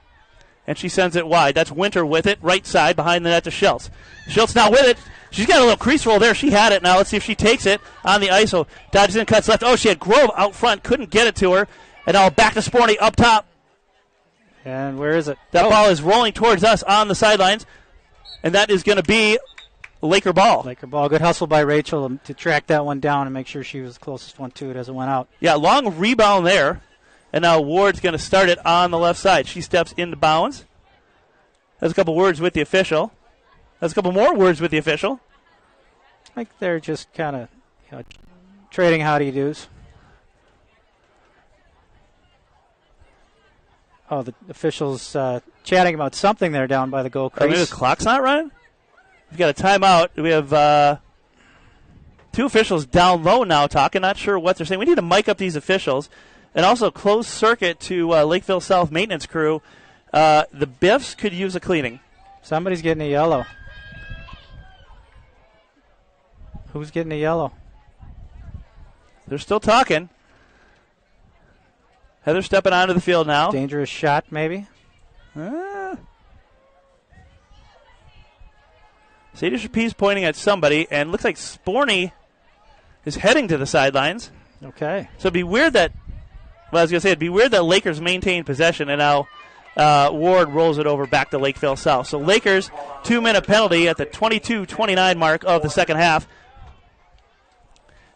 [SPEAKER 1] And she sends it wide. That's Winter with it. Right side behind the net to Schultz. Schultz now with it. She's got a little crease roll there. She had it. Now let's see if she takes it on the ISO. Dodges in, cuts left. Oh, she had Grove out front. Couldn't get it to her. And now back to Sporney up top.
[SPEAKER 2] And where is it?
[SPEAKER 1] That ball is rolling towards us on the sidelines. And that is going to be Laker ball.
[SPEAKER 2] Laker ball. Good hustle by Rachel to track that one down and make sure she was the closest one to it as it went out.
[SPEAKER 1] Yeah, long rebound there. And now Ward's going to start it on the left side. She steps into bounds. Has a couple words with the official. Has a couple more words with the official.
[SPEAKER 2] I think they're just kind of trading howdy-doos. Oh, the official's chatting about something there down by the goal crease.
[SPEAKER 1] Maybe the clock's not running? We've got a timeout. We have 2 officials down low now talking. Not sure what they're saying. We need to mic up these officials. And also close circuit to Lakeville South maintenance crew. The Biffs could use a cleaning.
[SPEAKER 2] Somebody's getting a yellow. Who's getting a yellow?
[SPEAKER 1] They're still talking. Heather stepping onto the field now.
[SPEAKER 2] Dangerous shot, maybe.
[SPEAKER 1] Sadie Shapee's pointing at somebody, and looks like Sporney is heading to the sidelines.
[SPEAKER 2] Okay.
[SPEAKER 1] So it'd be weird that, well, I was going to say, it'd be weird that Lakers maintain possession, and now Ward rolls it over back to Lakeville South. So Lakers, 2-minute penalty at the 22-29 mark of the second half.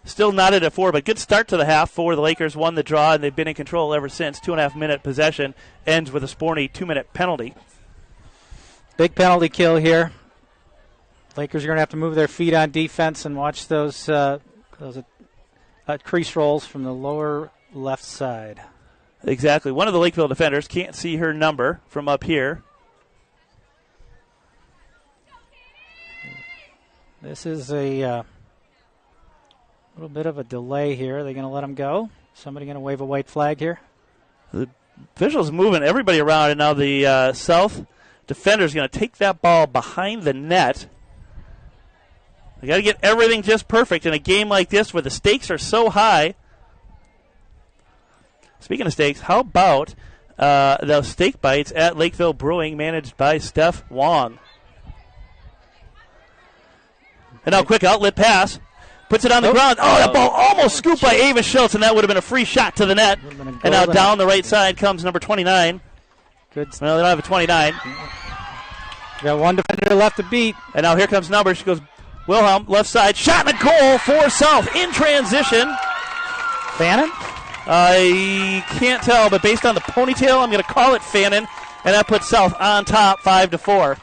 [SPEAKER 1] Still knotted at 4, but good start to the half for the Lakers. Won the draw, and they've been in control ever since. 2.5-minute possession ends with a Sporney 2-minute penalty.
[SPEAKER 2] Big penalty kill here. Lakers are going to have to move their feet on defense and watch those crease rolls from the lower left side.
[SPEAKER 1] Exactly. One of the Lakeville defenders can't see her number from up here.
[SPEAKER 2] This is a little bit of a delay here. Are they going to let him go? Somebody going to wave a white flag here?
[SPEAKER 1] The officials moving everybody around, and now the South defender is going to take that ball behind the net. They got to get everything just perfect in a game like this where the stakes are so high. Speaking of stakes, how about the steak bites at Lakeville Brewing, managed by Steph Wong? And now quick outlet pass. Puts it on the ground. Oh, that ball almost scooped by Ava Schultz, and that would have been a free shot to the net. And now down the right side comes number 29.
[SPEAKER 2] Good.
[SPEAKER 1] Well, they don't have a 29.
[SPEAKER 2] Got one defender left to beat.
[SPEAKER 1] And now here comes number. She goes, Wilhelm, left side. Shot and a goal for South in transition.
[SPEAKER 2] Fannin?
[SPEAKER 1] I can't tell, but based on the ponytail, I'm going to call it Fannin. And that puts South on top 5-4.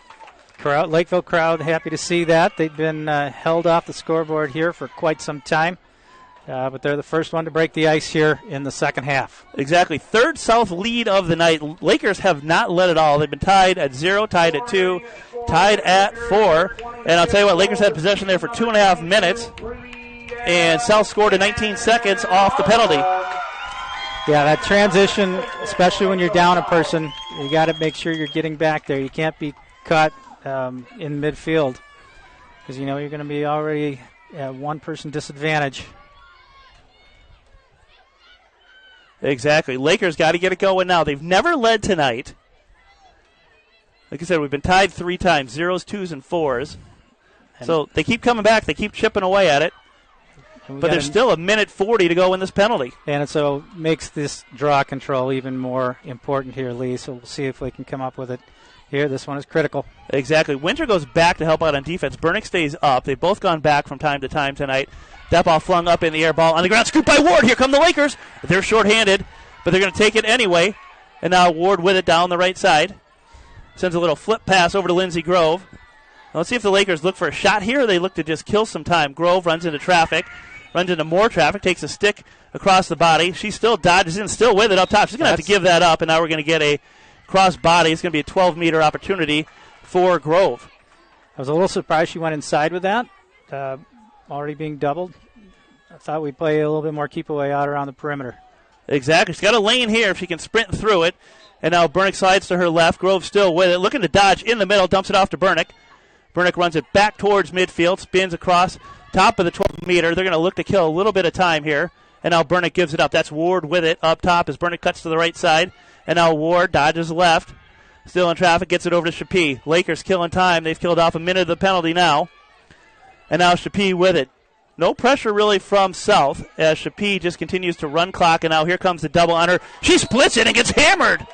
[SPEAKER 2] Lakeville crowd happy to see that. They've been held off the scoreboard here for quite some time. But they're the first one to break the ice here in the second half.
[SPEAKER 1] Exactly. Third South lead of the night. Lakers have not led at all. They've been tied at 0, tied at 2, tied at 4. And I'll tell you what, Lakers had possession there for 2.5 minutes. And South scored in 19 seconds off the penalty.
[SPEAKER 2] Yeah, that transition, especially when you're down a person, you got to make sure you're getting back there. You can't be caught in midfield because, you're going to be already at one-person disadvantage.
[SPEAKER 1] Exactly. Lakers got to get it going now. They've never led tonight. Like I said, we've been tied 3 times, 0s, 2s, and 4s. So they keep coming back. They keep chipping away at it. But there's still a minute 40 to go in this penalty.
[SPEAKER 2] And so makes this draw control even more important here, Lee. So we'll see if we can come up with it here. This one is critical.
[SPEAKER 1] Exactly. Winter goes back to help out on defense. Bernick stays up. They've both gone back from time to time tonight. That ball flung up in the air, ball on the ground, scooped by Ward. Here come the Lakers. They're shorthanded, but they're going to take it anyway. And now Ward with it down the right side. Sends a little flip pass over to Lindsey Grove. Now let's see if the Lakers look for a shot here or they look to just kill some time. Grove runs into traffic, runs into more traffic, takes a stick across the body. She still dodges in, still with it up top. She's going to have to give that up, and now we're going to get a cross body. It's going to be a 12-meter opportunity for Grove.
[SPEAKER 2] I was a little surprised she went inside with that. Already being doubled. I thought we'd play a little bit more keep away out around the perimeter.
[SPEAKER 1] Exactly. She's got a lane here if she can sprint through it. And now Bernick slides to her left. Grove still with it. Looking to dodge in the middle. Dumps it off to Bernick. Bernick runs it back towards midfield. Spins across top of the 12-meter. They're going to look to kill a little bit of time here. And now Bernick gives it up. That's Ward with it up top as Bernick cuts to the right side. And now Ward dodges left. Still in traffic. Gets it over to Shapee. Lakers killing time. They've killed off a minute of the penalty now. And now Shapee with it. No pressure really from South as Shapee just continues to run clock. And now here comes the double on her. She splits it and gets hammered.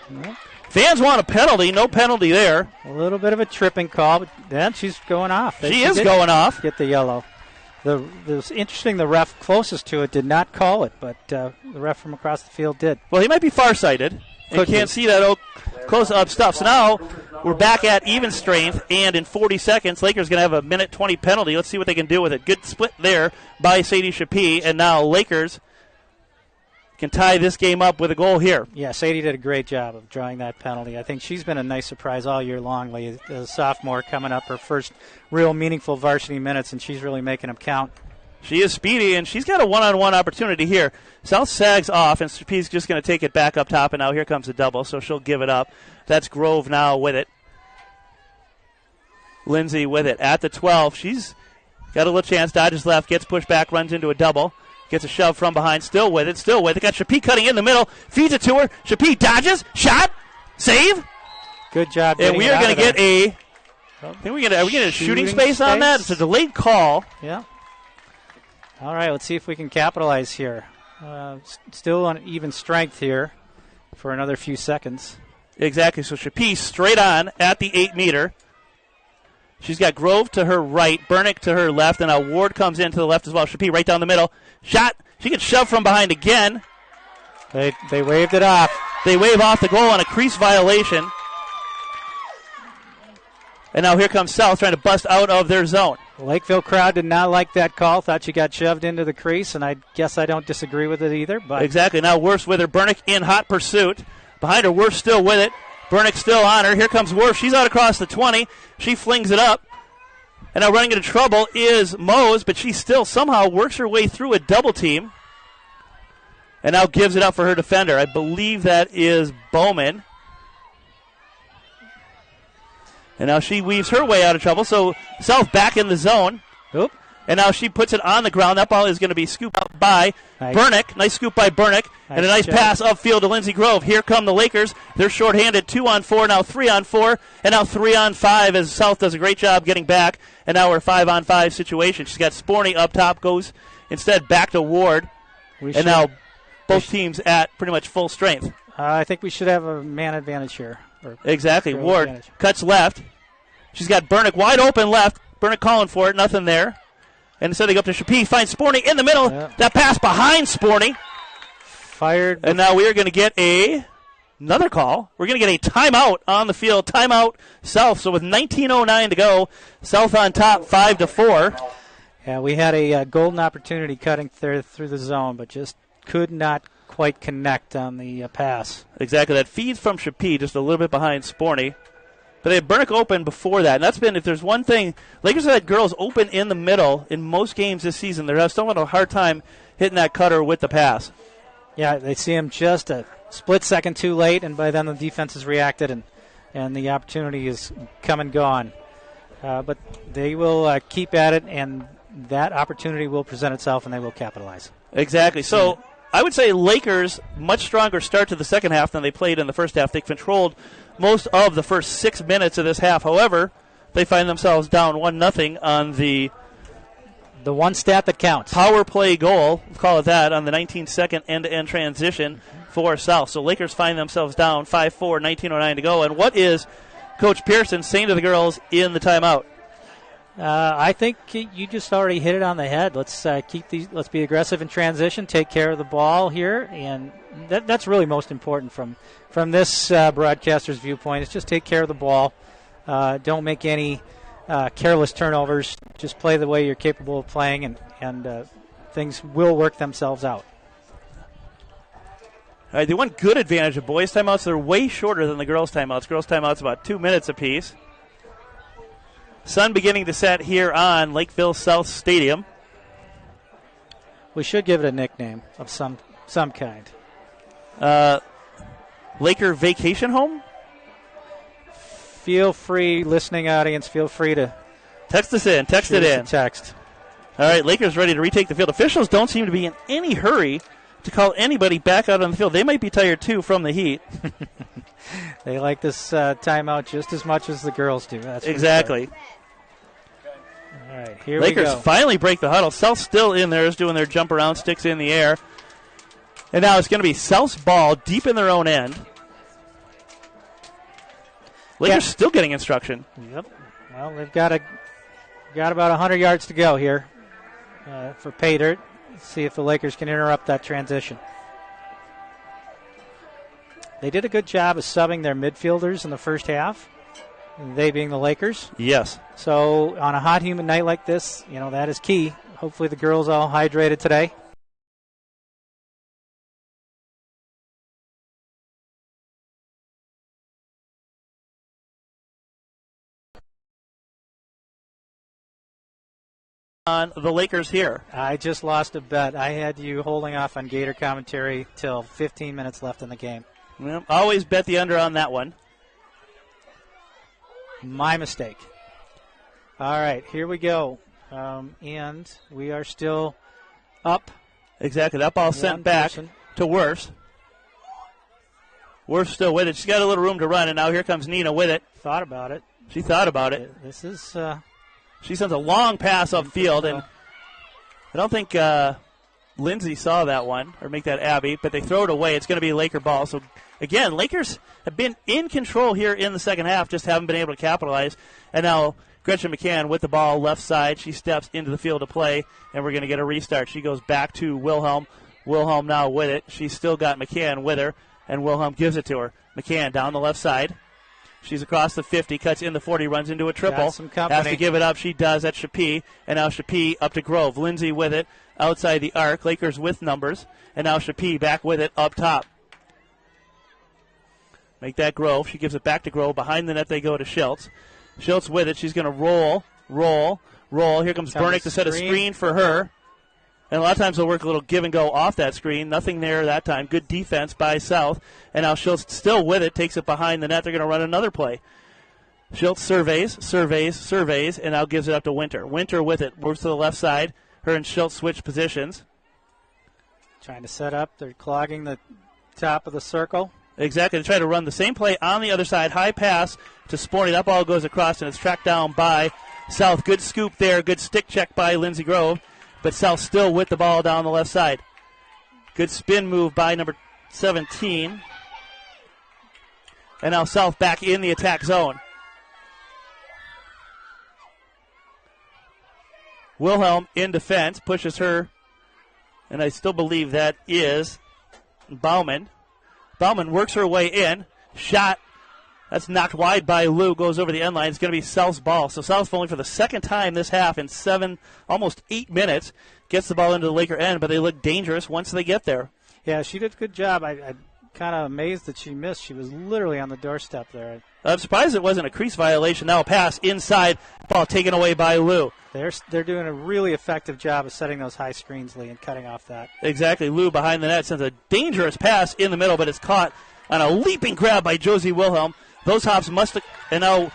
[SPEAKER 2] Yep.
[SPEAKER 1] Fans want a penalty. No penalty there.
[SPEAKER 2] A little bit of a tripping call, but then she's going off.
[SPEAKER 1] She is going off.
[SPEAKER 2] Get the yellow. It was interesting the ref closest to it did not call it, but the ref from across the field did.
[SPEAKER 1] Well, he might be farsighted and can't see that close-up stuff. So now we're back at even strength, and in 40 seconds, Lakers going to have a minute 20 penalty. Let's see what they can do with it. Good split there by Sadie Shapee, and now Lakers can tie this game up with a goal here.
[SPEAKER 2] Yeah, Sadie did a great job of drawing that penalty. I think she's been a nice surprise all year long. As a sophomore coming up her first real meaningful varsity minutes, and she's really making them count.
[SPEAKER 1] She is speedy, and she's got a one-on-one opportunity here. South sags off, and Shapee's just going to take it back up top, and now here comes the double, so she'll give it up. That's Grove now with it. Lindsay with it at the 12. She's got a little chance, dodges left, gets pushed back, runs into a double. Gets a shove from behind, still with it. Got Shapee cutting in the middle, feeds it to her. Shapee dodges, shot, save.
[SPEAKER 2] Good job.
[SPEAKER 1] And we are going to get are we getting a shooting space on that? It's a delayed call.
[SPEAKER 2] Yeah. All right, let's see if we can capitalize here. Still on even strength here for another few seconds.
[SPEAKER 1] Exactly. So Shapee straight on at the 8-meter. She's got Grove to her right, Bernick to her left, and now Ward comes in to the left as well. Shapee right down the middle. Shot. She gets shoved from behind again.
[SPEAKER 2] They waved it off.
[SPEAKER 1] They wave off the goal on a crease violation. And now here comes South trying to bust out of their zone.
[SPEAKER 2] The Lakeville crowd did not like that call. Thought she got shoved into the crease, and I guess I don't disagree with it either. But
[SPEAKER 1] exactly. Now Worf with her. Bernick in hot pursuit. Behind her, Worf still with it. Bernick still on her. Here comes Worf. She's out across the 20. She flings it up. And now running into trouble is Mose, but she still somehow works her way through a double team. And now gives it up for her defender. I believe that is Bowman. And now she weaves her way out of trouble. So South back in the zone.
[SPEAKER 2] Oop.
[SPEAKER 1] And now she puts it on the ground. That ball is going to be scooped out by Bernick. Nice scoop by Bernick. And a nice pass upfield to Lindsey Grove. Here come the Lakers. They're shorthanded. 2-on-4, now 3-on-4, and now 3-on-5 as South does a great job getting back. And now we're 5-on-5 situation. She's got Sporney up top, goes instead back to Ward. And now both teams at pretty much full strength.
[SPEAKER 2] I think we should have a man advantage here.
[SPEAKER 1] Exactly. Ward cuts left. She's got Bernick wide open left. Bernick calling for it. Nothing there. And instead they go up to Shapee. Finds Sporney in the middle. That pass behind Sporney.
[SPEAKER 2] Fired.
[SPEAKER 1] And now we are going to get a another call. We're going to get a timeout on the field. Timeout, South. So with 19:09 to go, South on top 5-4.
[SPEAKER 2] Yeah, we had a golden opportunity cutting through the zone, but just could not quite connect on the pass.
[SPEAKER 1] Exactly. That feeds from Chappie, just a little bit behind Sporny. But they had Burnick open before that. And that's been, if there's one thing, Lakers have had girls open in the middle in most games this season. They're still having a hard time hitting that cutter with the pass.
[SPEAKER 2] Yeah, they see him just a split second too late, and by then the defense has reacted, and the opportunity is come and gone. But they will keep at it, and that opportunity will present itself, and they will capitalize.
[SPEAKER 1] Exactly. So I would say Lakers, much stronger start to the second half than they played in the first half. They controlled most of the first 6 minutes of this half. However, they find themselves down 1-0 on the
[SPEAKER 2] one stat that counts.
[SPEAKER 1] Power play goal, we'll call it that, on the 19-second end-to-end transition for South. So Lakers find themselves down 5-4, 19:09 to go. And what is Coach Pearson saying to the girls in the timeout?
[SPEAKER 2] I think you just already hit it on the head. Let's let's be aggressive in transition, take care of the ball here, and that's really most important from this broadcaster's viewpoint. Is just take care of the ball. Don't make any careless turnovers. Just play the way you're capable of playing, and things will work themselves out.
[SPEAKER 1] All right, the one good advantage of boys' timeouts, they're way shorter than the girls' timeouts. Girls' timeouts about 2 minutes apiece. Sun beginning to set here on Lakeville South Stadium.
[SPEAKER 2] We should give it a nickname of some kind.
[SPEAKER 1] Laker Vacation Home?
[SPEAKER 2] Feel free, listening audience, feel free to
[SPEAKER 1] text us in. Text it in.
[SPEAKER 2] Text.
[SPEAKER 1] All right, Lakers ready to retake the field. Officials don't seem to be in any hurry to call anybody back out on the field. They might be tired, too, from the heat.
[SPEAKER 2] They like this timeout just as much as the girls do. That's
[SPEAKER 1] exactly.
[SPEAKER 2] Sure. All right, here
[SPEAKER 1] Lakers
[SPEAKER 2] we go.
[SPEAKER 1] finally break the huddle. South still in there is doing their jump around, sticks in the air. And now it's going to be South's ball deep in their own end. Lakers still getting instruction.
[SPEAKER 2] Yep. Well, they've got about 100 yards to go here for pay dirt. Let's see if the Lakers can interrupt that transition. They did a good job of subbing their midfielders in the first half, they being the Lakers.
[SPEAKER 1] Yes.
[SPEAKER 2] So on a hot, humid night like this, that is key. Hopefully the girls all hydrated today.
[SPEAKER 1] On the Lakers here.
[SPEAKER 2] I just lost a bet. I had you holding off on Gator commentary till 15 minutes left in the game.
[SPEAKER 1] Well, always bet the under on that one.
[SPEAKER 2] My mistake. All right, here we go. And we are still up.
[SPEAKER 1] Exactly. That ball sent back to Worth. Worth still with it. She's got a little room to run, and now here comes Nina with it.
[SPEAKER 2] Thought about it.
[SPEAKER 1] She thought about it.
[SPEAKER 2] This is...
[SPEAKER 1] She sends a long pass upfield, and I don't think Lindsay saw that one, or make that Abby, but they throw it away. It's going to be a Laker ball. So, again, Lakers have been in control here in the second half, just haven't been able to capitalize. And now Gretchen McCann with the ball left side. She steps into the field to play, and we're going to get a restart. She goes back to Wilhelm. Wilhelm now with it. She's still got McCann with her, and Wilhelm gives it to her. McCann down the left side. She's across the 50, cuts in the 40, runs into a triple. Has to give it up. She does. That's Chappie. And now Chappie up to Grove. Lindsay with it outside the arc. Lakers with numbers. And now Chappie back with it up top. Make that Grove. She gives it back to Grove. Behind the net they go to Schultz. Schultz with it. She's going to roll. Here comes Burnick to set a screen for her. And a lot of times they'll work a little give and go off that screen. Nothing there that time. Good defense by South. And now Schultz still with it. Takes it behind the net. They're going to run another play. Schultz surveys, and now gives it up to Winter. Winter with it. Moves to the left side. Her and Schultz switch positions.
[SPEAKER 2] Trying to set up. They're clogging the top of the circle.
[SPEAKER 1] Exactly. They try to run the same play on the other side. High pass to Sporny. That ball goes across, and it's tracked down by South. Good scoop there. Good stick check by Lindsey Grove. But South still with the ball down the left side. Good spin move by number 17. And now South back in the attack zone. Wilhelm in defense, pushes her. And I still believe that is Bauman. Bauman works her way in. Shot. That's knocked wide by Lou. Goes over the end line. It's going to be South's ball. So South falling for the second time this half in almost 8 minutes. Gets the ball into the Laker end, but they look dangerous once they get there.
[SPEAKER 2] Yeah, she did a good job. I'm kind of amazed that she missed. She was literally on the doorstep there.
[SPEAKER 1] I'm surprised it wasn't a crease violation. Now a pass inside. Ball taken away by Lou.
[SPEAKER 2] They're doing a really effective job of setting those high screens, Lee, and cutting off that.
[SPEAKER 1] Exactly. Lou behind the net sends a dangerous pass in the middle, but it's caught on a leaping grab by Josie Wilhelm. Those hops must have, and now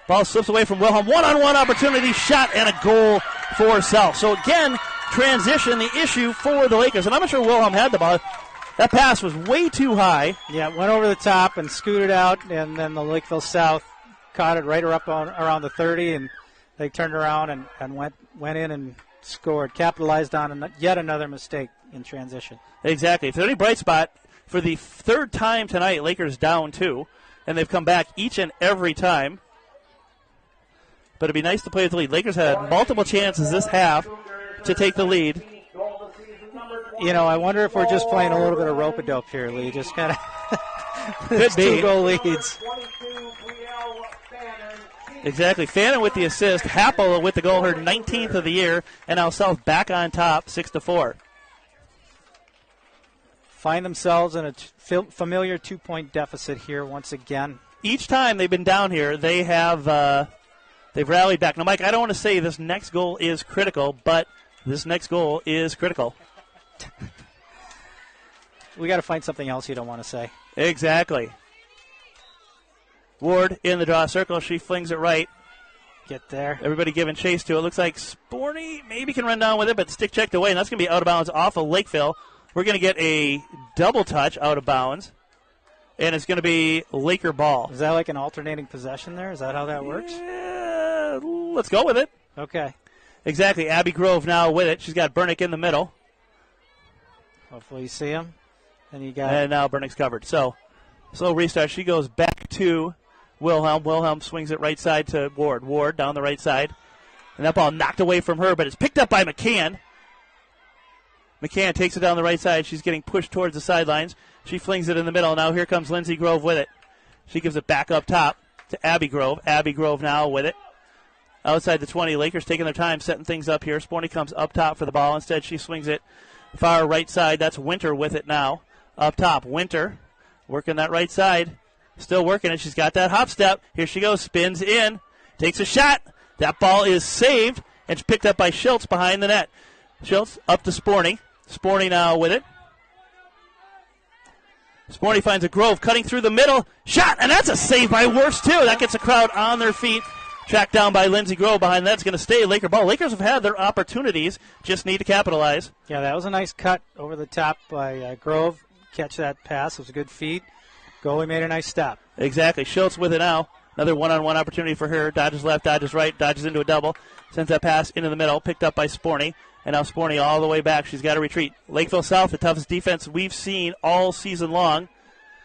[SPEAKER 1] ball slips away from Wilhelm. One-on-one opportunity, shot, and a goal for South. So again, transition, the issue for the Lakers. And I'm not sure Wilhelm had the ball. That pass was way too high.
[SPEAKER 2] Yeah, it went over the top and scooted out, and then the Lakeville South caught it right up around the 30, and they turned around and went in and scored, capitalized on yet another mistake in transition.
[SPEAKER 1] Exactly. If there's any bright spot, for the third time tonight, Lakers down 2, and they've come back each and every time. But it'd be nice to play with the lead. Lakers had multiple chances this half to take the lead.
[SPEAKER 2] You know, I wonder if we're just playing a little bit of rope-a-dope here, Lee. Just kind of
[SPEAKER 1] could be
[SPEAKER 2] 2-goal leads.
[SPEAKER 1] Exactly. Fannin with the assist. Happel with the goal, her 19th of the year, and now South back on top, 6-4.
[SPEAKER 2] Find themselves in a familiar 2-point deficit here once again.
[SPEAKER 1] Each time they've been down here, they have they've rallied back. Now, Mike, I don't want to say this next goal is critical, but this next goal is critical.
[SPEAKER 2] We got to find something else you don't want to say.
[SPEAKER 1] Exactly. Ward in the draw circle. She flings it right.
[SPEAKER 2] Get there.
[SPEAKER 1] Everybody giving chase to it. Looks like Sporny maybe can run down with it, but stick checked away, and that's going to be out of bounds off of Lakeville. We're going to get a double touch out of bounds, and it's going to be Laker ball.
[SPEAKER 2] Is that like an alternating possession there? Is that how that works?
[SPEAKER 1] Yeah, let's go with it.
[SPEAKER 2] Okay.
[SPEAKER 1] Exactly. Abby Grove now with it. She's got Bernick in the middle.
[SPEAKER 2] Hopefully you see him. And
[SPEAKER 1] now Bernick's covered. So, slow restart. She goes back to Wilhelm. Wilhelm swings it right side to Ward. Ward down the right side. And that ball knocked away from her, but it's picked up by McCann. McCann takes it down the right side. She's getting pushed towards the sidelines. She flings it in the middle. Now here comes Lindsey Grove with it. She gives it back up top to Abby Grove. Abby Grove now with it. Outside the 20. Lakers taking their time setting things up here. Sporny comes up top for the ball. Instead, she swings it far right side. That's Winter with it now. Up top, Winter working that right side. Still working it. She's got that hop step. Here she goes. Spins in. Takes a shot. That ball is saved. And it's picked up by Schultz behind the net. Schultz up to Sporny. Sporny now with it. Sporny finds a Grove cutting through the middle. Shot, and that's a save by Worst, too. That gets the crowd on their feet. Tracked down by Lindsey Grove behind that. It's going to stay Laker ball. Lakers have had their opportunities. Just need to capitalize.
[SPEAKER 2] Yeah, that was a nice cut over the top by Grove. Catch that pass. It was a good feed. Goalie made a nice stop.
[SPEAKER 1] Exactly. Schultz with it now. Another one-on-one opportunity for her. Dodges left, dodges right, dodges into a double. Sends that pass into the middle. Picked up by Sporny. And now Sporny all the way back. She's got to retreat. Lakeville South, the toughest defense we've seen all season long.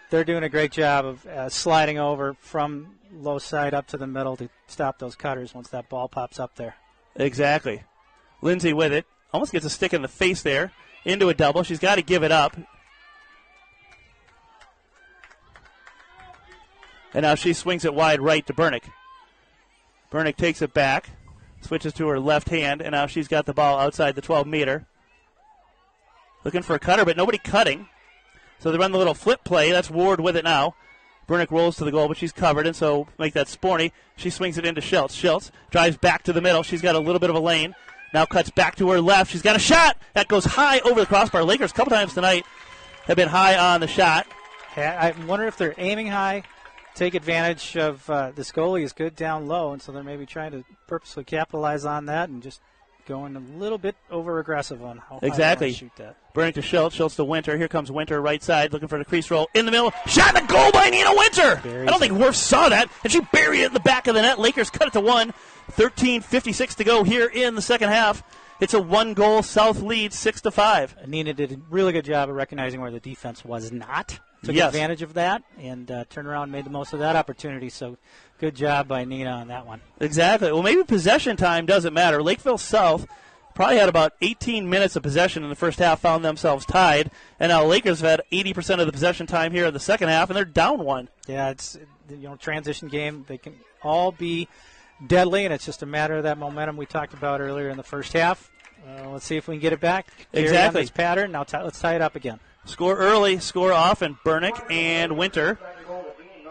[SPEAKER 2] They're doing a great job of sliding over from low side up to the middle to stop those cutters once that ball pops up there.
[SPEAKER 1] Exactly. Lindsay with it. Almost gets a stick in the face there. Into a double. She's got to give it up. And now she swings it wide right to Bernick. Bernick takes it back. Switches to her left hand, and now she's got the ball outside the 12-meter. Looking for a cutter, but nobody cutting. So they run the little flip play. That's Ward with it now. Bernick rolls to the goal, but she's covered, and so make that Sporny. She swings it into Schultz. Schultz drives back to the middle. She's got a little bit of a lane. Now cuts back to her left. She's got a shot. That goes high over the crossbar. Lakers a couple times tonight have been high on the shot.
[SPEAKER 2] I wonder if they're aiming high. Take advantage of this goalie is good down low, and so they're maybe trying to purposely capitalize on that and just going a little bit over-aggressive on how high they want to shoot that.
[SPEAKER 1] Burning to Schultz. Schultz to Winter. Here comes Winter right side looking for the crease roll. In the middle. Shot and a goal by Nina Winter. I don't think Worf saw that, and she buried it in the back of the net. Lakers cut it to 1. 13:56 to go here in the second half. It's a one-goal South lead, 6-5.
[SPEAKER 2] Nina did a really good job of recognizing where the defense was not. Took advantage of that and turned around and made the most of that opportunity. So good job by Nina on that one.
[SPEAKER 1] Exactly. Well, maybe possession time doesn't matter. Lakeville South probably had about 18 minutes of possession in the first half, found themselves tied. And now Lakers have had 80% of the possession time here in the second half, and they're down one.
[SPEAKER 2] Yeah, it's transition game. They can all be deadly, and it's just a matter of that momentum we talked about earlier in the first half. Let's see if we can get it back.
[SPEAKER 1] Exactly.
[SPEAKER 2] This pattern. Now let's tie it up again.
[SPEAKER 1] Score early, score often. Burnick and Winter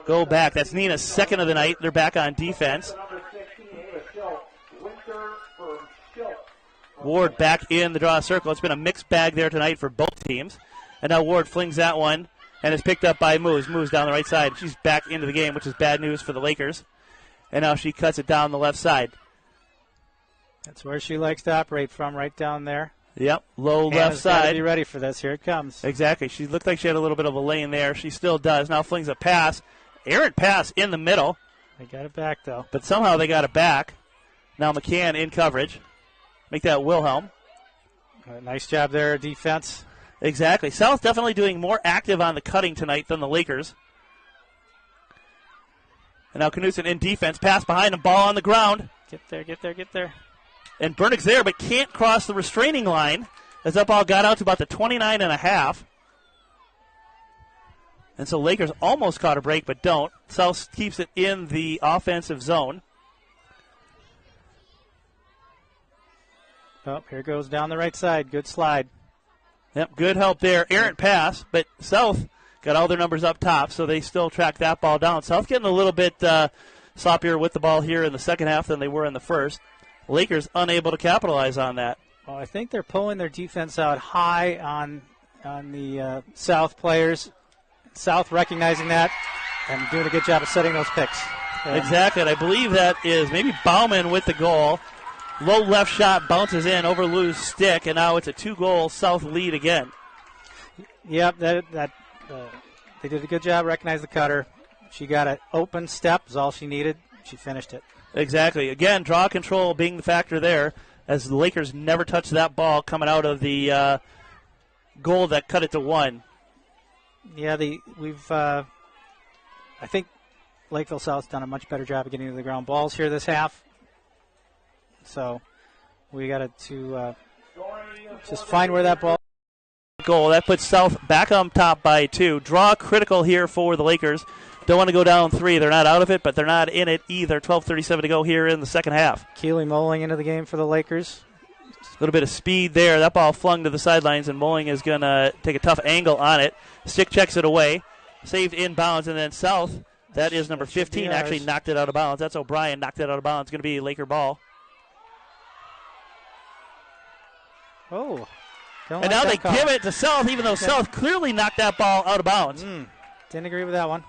[SPEAKER 1] go back. That's Nina's second of the night. They're back on defense. Ward back in the draw circle. It's been a mixed bag there tonight for both teams. And now Ward flings that one and is picked up by Moose. Moose down the right side. She's back into the game, which is bad news for the Lakers. And now she cuts it down the left side.
[SPEAKER 2] That's where she likes to operate from, right down there.
[SPEAKER 1] Yep, low left side.
[SPEAKER 2] Be ready for this. Here it comes.
[SPEAKER 1] Exactly. She looked like she had a little bit of a lane there. She still does. Now flings a pass. Errant pass in the middle.
[SPEAKER 2] They got it back, though.
[SPEAKER 1] But somehow they got it back. Now McCann in coverage. Make that Wilhelm.
[SPEAKER 2] Nice job there, defense.
[SPEAKER 1] Exactly. South definitely doing more active on the cutting tonight than the Lakers. And now Knutson in defense. Pass behind him. Ball on the ground.
[SPEAKER 2] Get there, get there, get there.
[SPEAKER 1] And Burnick's there, but can't cross the restraining line as that ball got out to about the 29.5. And so Lakers almost caught a break, but don't. South keeps it in the offensive zone.
[SPEAKER 2] Oh, here goes down the right side. Good slide.
[SPEAKER 1] Yep, good help there. Errant pass, but South got all their numbers up top, so they still track that ball down. South getting a little bit sloppier with the ball here in the second half than they were in the first. Lakers unable to capitalize on that.
[SPEAKER 2] Well, I think they're pulling their defense out high on the South players. South recognizing that and doing a good job of setting those picks.
[SPEAKER 1] Exactly, and I believe that is maybe Bauman with the goal. Low left shot bounces in over Lou's stick, and now it's a 2-goal South lead again.
[SPEAKER 2] Yep, they did a good job recognizing the cutter. She got an open step, is all she needed. She finished it.
[SPEAKER 1] Exactly. Again, draw control being the factor there, as the Lakers never touched that ball coming out of the goal that cut it to 1.
[SPEAKER 2] Yeah, I think Lakeville South's done a much better job of getting to the ground balls here this half. So we got to just find where that ball.
[SPEAKER 1] Goal that puts South back on top by 2. Draw critical here for the Lakers. Don't want to go down 3. They're not out of it, but they're not in it either. 12:37 to go here in the second half.
[SPEAKER 2] Keeley Moling into the game for the Lakers.
[SPEAKER 1] A little bit of speed there. That ball flung to the sidelines, and Moling is going to take a tough angle on it. Stick checks it away. Saved inbounds, and then South, that is number 15, actually knocked it out of bounds. That's O'Brien, knocked it out of bounds. It's going to be Laker ball.
[SPEAKER 2] Oh.
[SPEAKER 1] And now they give it to South, even though South clearly knocked that ball out of bounds.
[SPEAKER 2] Didn't agree with that one.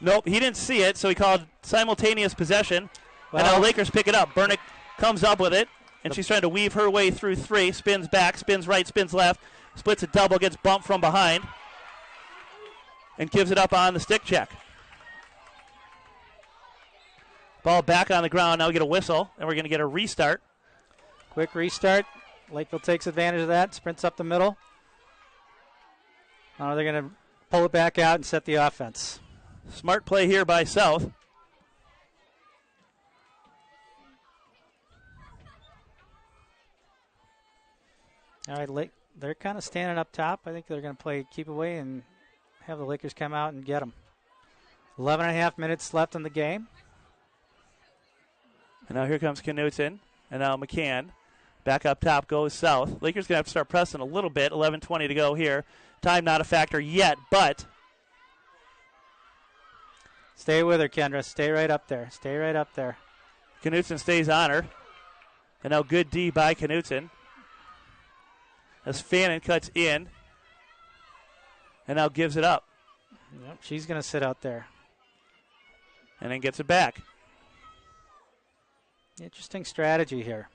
[SPEAKER 1] Nope, he didn't see it, so he called simultaneous possession. Well, and now Lakers pick it up. Burnick comes up with it, and she's trying to weave her way through 3. Spins back, spins right, spins left. Splits a double, gets bumped from behind, and gives it up on the stick check. Ball back on the ground. Now we get a whistle, and we're going to get a restart.
[SPEAKER 2] Quick restart. Lakeville takes advantage of that, sprints up the middle. Now they're going to pull it back out and set the offense.
[SPEAKER 1] Smart play here by South.
[SPEAKER 2] All right, they're kind of standing up top. I think they're going to play keep away and have the Lakers come out and get them. 11 and a half minutes left in the game.
[SPEAKER 1] And now here comes Knutson, and now McCann. Back up top goes South. Lakers going to have to start pressing a little bit. 11:20 to go here. Time not a factor yet, but.
[SPEAKER 2] Stay with her, Kendra. Stay right up there. Stay right up there.
[SPEAKER 1] Knutson stays on her. And now good D by Knutson. As Fannin cuts in. And now gives it up.
[SPEAKER 2] Yep, she's going to sit out there.
[SPEAKER 1] And then gets it back.
[SPEAKER 2] Interesting strategy here.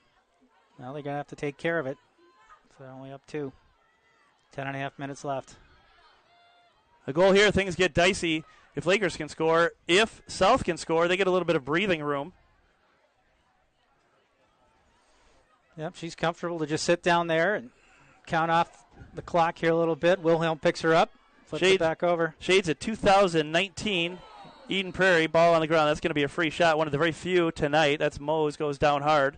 [SPEAKER 2] Now they're going to have to take care of it. So they're only up 2. 10 and a half minutes left.
[SPEAKER 1] The goal here, things get dicey if Lakers can score. If South can score, they get a little bit of breathing room.
[SPEAKER 2] Yep, she's comfortable to just sit down there and count off the clock here a little bit. Wilhelm picks her up, flips it back over.
[SPEAKER 1] Shades at 2019 Eden Prairie, ball on the ground. That's going to be a free shot, one of the very few tonight. That's Mose, goes down hard.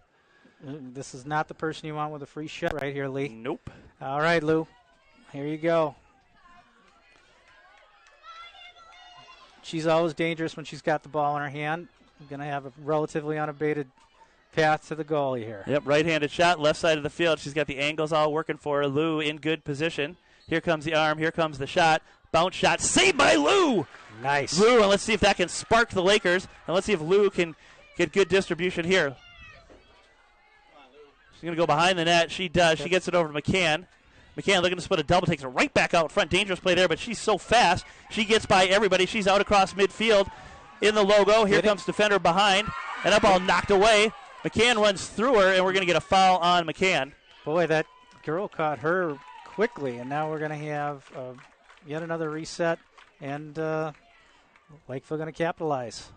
[SPEAKER 2] This is not the person you want with a free shot right here, Lee.
[SPEAKER 1] Nope.
[SPEAKER 2] All right, Lou. Here you go. She's always dangerous when she's got the ball in her hand. Going to have a relatively unabated path to the goalie here.
[SPEAKER 1] Yep, right-handed shot, left side of the field. She's got the angles all working for her. Lou in good position. Here comes the arm. Here comes the shot. Bounce shot. Saved by Lou.
[SPEAKER 2] Nice.
[SPEAKER 1] Lou, and let's see if that can spark the Lakers. And let's see if Lou can get good distribution here. She's going to go behind the net. She does. She gets it over to McCann. McCann looking to split a double, takes it right back out front. Dangerous play there, but she's so fast. She gets by everybody. She's out across midfield in the logo. Here comes defender behind, and that ball knocked away. McCann runs through her, and we're going to get a foul on McCann.
[SPEAKER 2] Boy, that girl caught her quickly, and now we're going to have yet another reset, and Lakeville going to capitalize.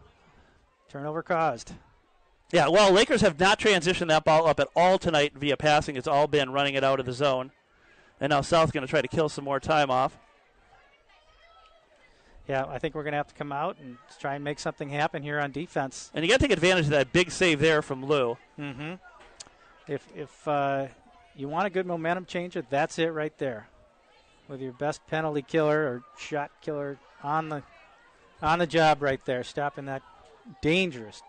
[SPEAKER 2] Turnover caused.
[SPEAKER 1] Yeah, well, Lakers have not transitioned that ball up at all tonight via passing. It's all been running it out of the zone. And now South's going to try to kill some more time off.
[SPEAKER 2] Yeah, I think we're going to have to come out and try and make something happen here on defense.
[SPEAKER 1] And you got to take advantage of that big save there from Lou.
[SPEAKER 2] Mm-hmm. If you want a good momentum changer, that's it right there. With your best penalty killer or shot killer on the job right there, stopping that dangerous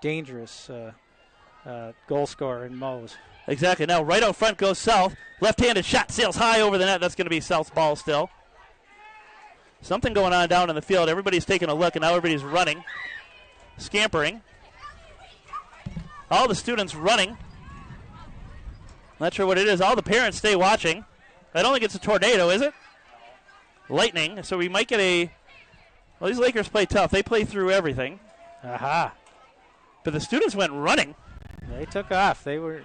[SPEAKER 2] goal scorer in Mose.
[SPEAKER 1] Exactly. Now right out front goes South. Left-handed shot sails high over the net. That's going to be South's ball still. Something going on down in the field. Everybody's taking a look, and now everybody's running, scampering. All the students running. Not sure what it is. All the parents stay watching. I don't think it's a tornado, is it? Lightning. So we might get a... Well, these Lakers play tough. They play through everything.
[SPEAKER 2] Aha.
[SPEAKER 1] But the students went running.
[SPEAKER 2] They took off. They were...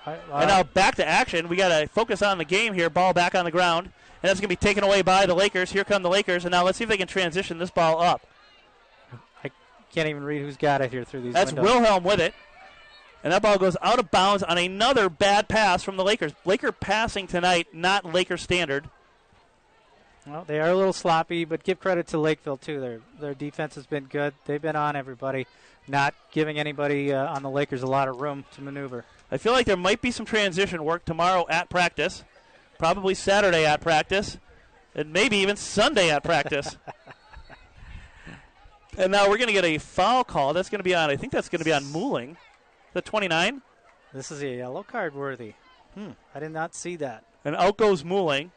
[SPEAKER 1] And now back to action. We got to focus on the game here. Ball back on the ground. And that's going to be taken away by the Lakers. Here come the Lakers. And now let's see if they can transition this ball up.
[SPEAKER 2] I can't even read who's got it here through these
[SPEAKER 1] That's
[SPEAKER 2] windows.
[SPEAKER 1] Wilhelm with it. And that ball goes out of bounds on another bad pass from the Lakers. Laker passing tonight, not Laker standard.
[SPEAKER 2] Well, they are a little sloppy, but give credit to Lakeville, too. Their defense has been good. They've been on everybody, not giving anybody on the Lakers a lot of room to maneuver.
[SPEAKER 1] I feel like there might be some transition work tomorrow at practice, probably Saturday at practice, and maybe even Sunday at practice. And now we're going to get a foul call. That's going to be on, I think that's going to be on Mooling. The 29.
[SPEAKER 2] This is a yellow card worthy. I did not see that.
[SPEAKER 1] And out goes Mooling.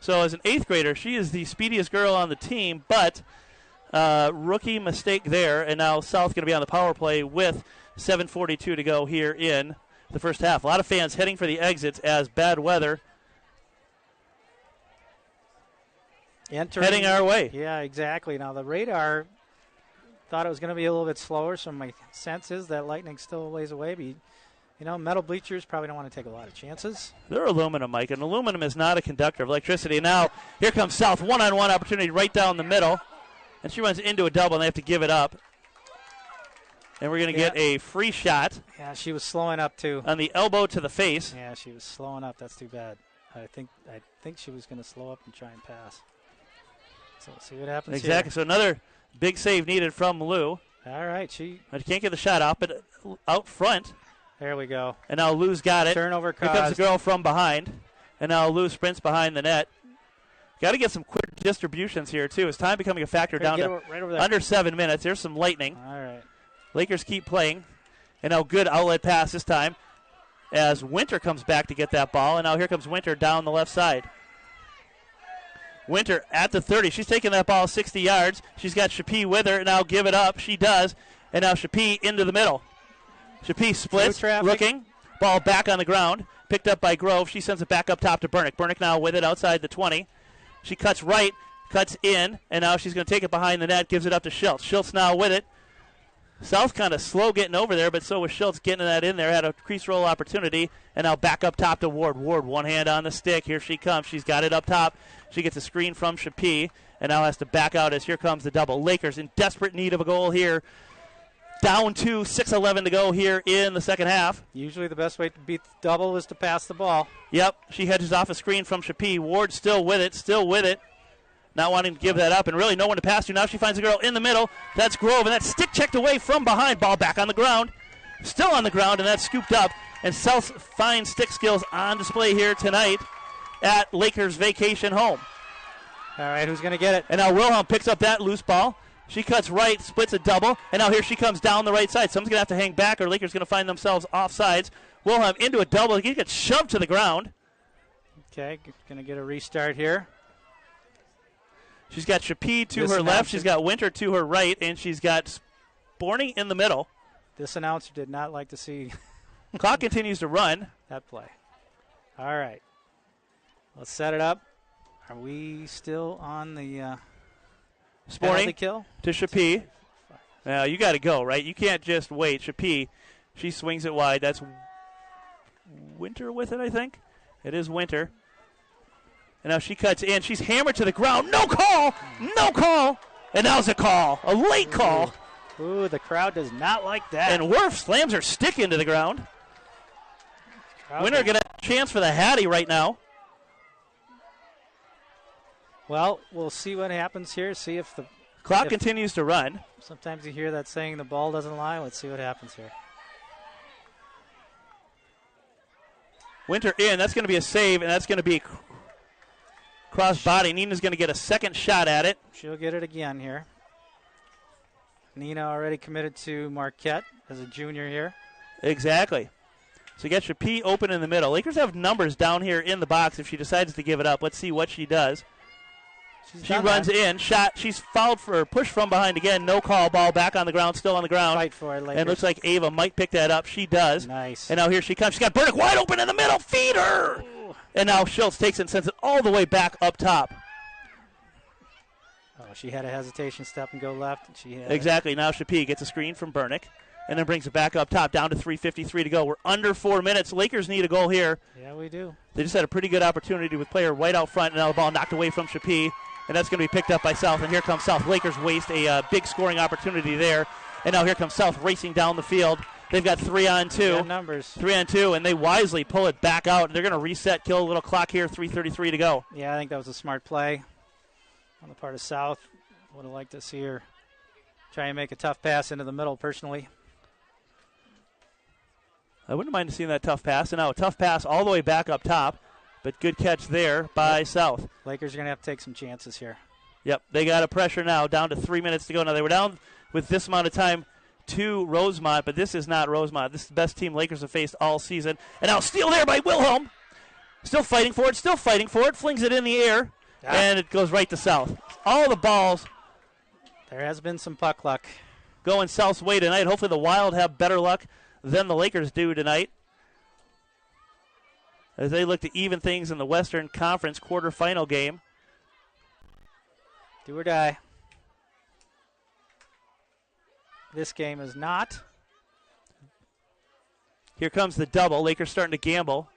[SPEAKER 1] So as an 8th grader, she is the speediest girl on the team, but rookie mistake there. And now South going to be on the power play with 7:42 to go here in the first half. A lot of fans heading for the exits as bad weather heading our way.
[SPEAKER 2] Yeah, exactly. Now the radar thought it was going to be a little bit slower, so my sense is that Lightning's still a ways away. But, metal bleachers probably don't want to take a lot of chances.
[SPEAKER 1] They're aluminum, Mike, and aluminum is not a conductor of electricity. Now here comes South, one-on-one opportunity right down the middle, and she runs into a double, and they have to give it up. And we're going to get a free shot.
[SPEAKER 2] Yeah, she was slowing up, too.
[SPEAKER 1] On the elbow to the face.
[SPEAKER 2] Yeah, she was slowing up. That's too bad. I think she was going to slow up and try and pass. So we'll see what happens
[SPEAKER 1] Exactly.
[SPEAKER 2] here.
[SPEAKER 1] So another big save needed from Lou.
[SPEAKER 2] All right.
[SPEAKER 1] But can't get the shot out, but out front.
[SPEAKER 2] There we go.
[SPEAKER 1] And now Lou's got it.
[SPEAKER 2] Turnover caused.
[SPEAKER 1] Here comes the girl from behind. And now Lou sprints behind the net. Got to get some quick distributions here, too. Is time becoming a factor down to
[SPEAKER 2] right over there.
[SPEAKER 1] under 7 minutes. There's some lightning.
[SPEAKER 2] All right.
[SPEAKER 1] Lakers keep playing. And now good outlet pass this time as Winter comes back to get that ball. And now here comes Winter down the left side. Winter at the 30. She's taking that ball 60 yards. She's got Shapee with her. Now give it up. She does. And now Shapee into the middle. Shapee splits, looking. Ball back on the ground. Picked up by Grove. She sends it back up top to Bernick. Bernick now with it outside the 20. She cuts right, cuts in, and now she's going to take it behind the net, gives it up to Schultz. Schultz now with it. South kind of slow getting over there, but so was Schultz getting that in there. Had a crease roll opportunity, and now back up top to Ward. Ward, one hand on the stick. Here she comes. She's got it up top. She gets a screen from Shapee, and now has to back out as here comes the double. Lakers in desperate need of a goal here. Down to 6:11 to go here in the second half.
[SPEAKER 2] Usually the best way to beat the double is to pass the ball.
[SPEAKER 1] Yep, she hedges off a screen from Shapee. Ward still with it. Not wanting to give that up, and really no one to pass to. Now she finds the girl in the middle. That's Grove, and that's stick checked away from behind. Ball back on the ground. still on the ground, and that's scooped up. And South's fine stick skills on display here tonight at Lakers Vacation Home.
[SPEAKER 2] All right, who's going to get it?
[SPEAKER 1] And now Wilhelm picks up that loose ball. She cuts right, splits a double, and now here she comes down the right side. Someone's going to have to hang back, or Lakers going to find themselves offsides. Wilhelm into a double. He gets shoved to the ground.
[SPEAKER 2] Okay, going to get a restart here.
[SPEAKER 1] She's got Chappie to her left. She's got Winter to her right, and she's got Sporning in the middle.
[SPEAKER 2] This announcer did not like to see
[SPEAKER 1] Clock continues to run.
[SPEAKER 2] that play. All right. Let's set it up. Are we still on the
[SPEAKER 1] Sporning
[SPEAKER 2] kill?
[SPEAKER 1] To Chappie. Now, you got to go, right? You can't just wait. Chappie, she swings it wide. That's Winter with it, I think. It is Winter. And now she cuts in. She's hammered to the ground. No call! No call! And now's a call. A late call.
[SPEAKER 2] Ooh, the crowd does not like that.
[SPEAKER 1] And Werf slams her stick into the ground. Winter get a chance for the Hattie right now.
[SPEAKER 2] Well, we'll see what happens here. See if the
[SPEAKER 1] clock continues to run.
[SPEAKER 2] Sometimes you hear that saying, the ball doesn't lie. Let's see what happens here.
[SPEAKER 1] Winter in. That's going to be a save, and that's going to be cross body. Nina's going to get a second shot at it.
[SPEAKER 2] She'll get it again here. Nina already committed to Marquette as a junior here.
[SPEAKER 1] Exactly. So you got Chappie open in the middle. Lakers have numbers down here in the box if she decides to give it up. Let's see what she does. She runs in, shot. She's fouled for push from behind again. No call. Ball back on the ground, still on the ground.
[SPEAKER 2] Fight for it, Lakers.
[SPEAKER 1] And it looks like Ava might pick that up. She does.
[SPEAKER 2] Nice.
[SPEAKER 1] And now here she comes. She's got Burdick wide open in the middle. Feed her. Ooh. And now Schultz takes it and sends it all the way back up top.
[SPEAKER 2] Oh, she had a hesitation step and go left. And she had
[SPEAKER 1] exactly. Now Chappie gets a screen from Burnick and then brings it back up top, down to 3:53 to go. We're under 4 minutes. Lakers need a goal here.
[SPEAKER 2] Yeah, we do.
[SPEAKER 1] They just had a pretty good opportunity with player right out front, and now the ball knocked away from Chappie. And that's going to be picked up by South, and here comes South. Lakers waste a big scoring opportunity there. And now here comes South racing down the field. They've got 3-on-2.
[SPEAKER 2] Numbers.
[SPEAKER 1] 3-on-2, and they wisely pull it back out. They're going to reset, kill a little clock here, 3:33 to go.
[SPEAKER 2] Yeah, I think that was a smart play on the part of South. Would have liked to see her try and make a tough pass into the middle, personally.
[SPEAKER 1] I wouldn't mind seeing that tough pass. And now a tough pass all the way back up top. But good catch there by South.
[SPEAKER 2] Lakers are going to have to take some chances here.
[SPEAKER 1] Yep, they got a pressure now, down to 3 minutes to go. Now, they were down with this amount of time to Rosemont, but this is not Rosemont. This is the best team Lakers have faced all season. And now steal there by Wilhelm. Still fighting for it, flings it in the air, and it goes right to South. All the balls.
[SPEAKER 2] There has been some puck luck
[SPEAKER 1] going South's way tonight. Hopefully the Wild have better luck than the Lakers do tonight, as they look to even things in the Western Conference quarterfinal game.
[SPEAKER 2] Do or die. This game is not.
[SPEAKER 1] Here comes the double. Lakers starting to gamble.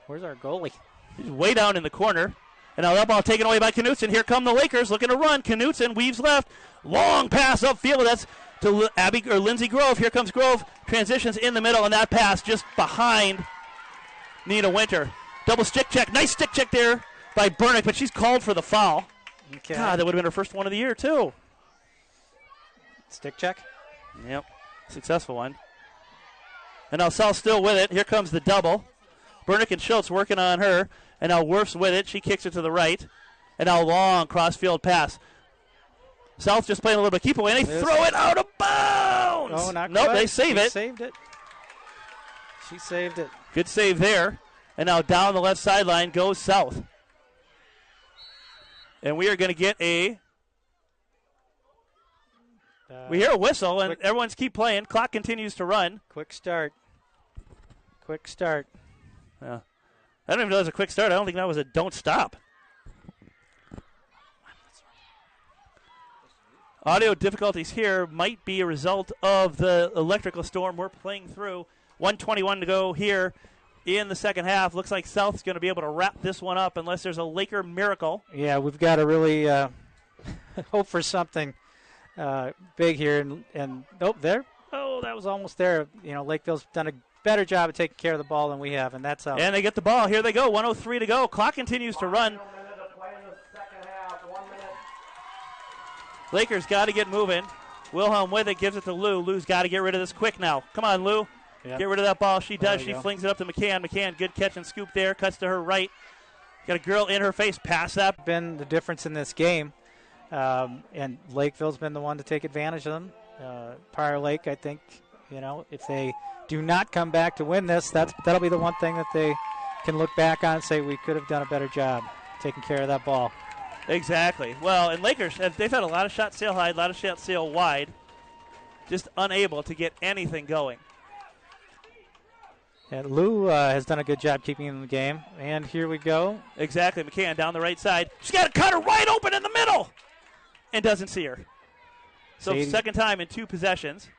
[SPEAKER 2] Where's our goalie?
[SPEAKER 1] He's way down in the corner. And now that ball taken away by Knutson. Here come the Lakers looking to run. Knutson weaves left. Long pass upfield. That's to Lindsey Grove. Here comes Grove. Transitions in the middle, and that pass just behind Nina Winter. Double stick check. Nice stick check there by Burnick, but she's called for the foul.
[SPEAKER 2] Okay.
[SPEAKER 1] God, that would have been her first one of the year, too.
[SPEAKER 2] Stick check?
[SPEAKER 1] Yep. Successful one. And now South still with it. Here comes the double. Burnick and Schultz working on her. And now Werf's with it. She kicks it to the right. And now long cross-field pass. South just playing a little bit keep away, and they throw it out of bounds.
[SPEAKER 2] Oh, not
[SPEAKER 1] nope,
[SPEAKER 2] quite.
[SPEAKER 1] they save it.
[SPEAKER 2] Saved it. She saved it.
[SPEAKER 1] Good save there. And now down the left sideline goes South. And we are going to get a... we hear a whistle, and everyone's keep playing. Clock continues to run.
[SPEAKER 2] Quick start. Quick start.
[SPEAKER 1] Yeah. I don't even know it was a quick start. I don't think that was a don't stop. Audio difficulties here might be a result of the electrical storm we're playing through. 1:21 to go here in the second half. Looks like South's going to be able to wrap this one up unless there's a Laker miracle.
[SPEAKER 2] Yeah, we've got to really hope for something big here. And nope, there. Oh, that was almost there. You know, Lakeville's done a better job of taking care of the ball than we have, and that's out.
[SPEAKER 1] And they get the ball. Here they go. 1:03 to go. Clock continues to run. Lakers got to get moving. Wilhelm with it, gives it to Lou. Lou's got to get rid of this quick now. Come on, Lou.
[SPEAKER 2] Yep.
[SPEAKER 1] Get rid of that ball. She does. She
[SPEAKER 2] go.
[SPEAKER 1] flings it up to McCann. McCann, good catch and scoop there. Cuts to her right. Got a girl in her face. Pass that.
[SPEAKER 2] Been the difference in this game. And Lakeville's been the one to take advantage of them. Prior Lake, I think, if they do not come back to win this, that'll be the one thing that they can look back on and say we could have done a better job taking care of that ball.
[SPEAKER 1] Exactly. Well, and Lakers, they've had a lot of shots sail high, a lot of shots sail wide. Just unable to get anything going.
[SPEAKER 2] And Lou has done a good job keeping him in the game. And here we go.
[SPEAKER 1] Exactly. McCann down the right side. She's got to cut her wide open in the middle. And doesn't see her. So
[SPEAKER 2] Sadie.
[SPEAKER 1] Second time in 2 possessions.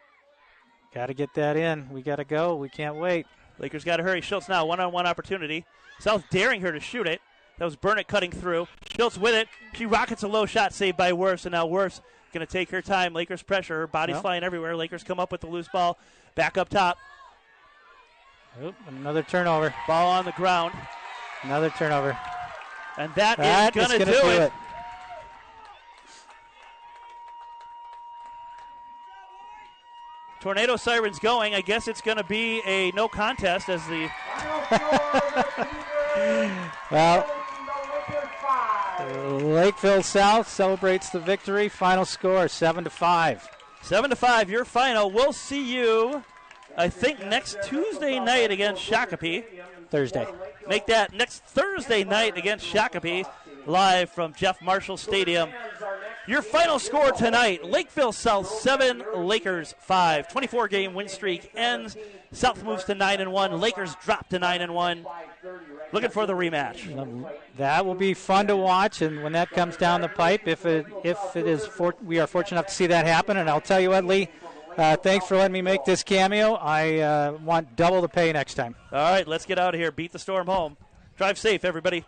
[SPEAKER 2] Got to get that in. We got to go. We can't wait.
[SPEAKER 1] Lakers got to hurry. Schultz now, one-on-one opportunity. South daring her to shoot it. That was Burnett cutting through. Schultz with it. She rockets a low shot saved by Wirfs, and now Wirfs going to take her time. Lakers pressure. Her body's flying everywhere. Lakers come up with the loose ball. Back up top.
[SPEAKER 2] Oop, another turnover.
[SPEAKER 1] Ball on the ground.
[SPEAKER 2] Another turnover.
[SPEAKER 1] And that is going to do it. Tornado sirens going. I guess it's going to be a no contest as the...
[SPEAKER 2] Well, Lakeville South celebrates the victory. Final score, 7-5.
[SPEAKER 1] 7-5, your final. We'll see you, I think, next Tuesday night against Shakopee.
[SPEAKER 2] Thursday.
[SPEAKER 1] Make that next Thursday night against Shakopee, live from Jeff Marshall Stadium. Your final score tonight, Lakeville South 7, Lakers 5. 24-game win streak ends. South moves to 9-1. Lakers drop to 9-1. Looking for the rematch.
[SPEAKER 2] That will be fun to watch, and when that comes down the pipe, if it is, we are fortunate enough to see that happen. And I'll tell you what, Lee, thanks for letting me make this cameo. I want double the pay next time.
[SPEAKER 1] All right, let's get out of here. Beat the storm home. Drive safe, everybody.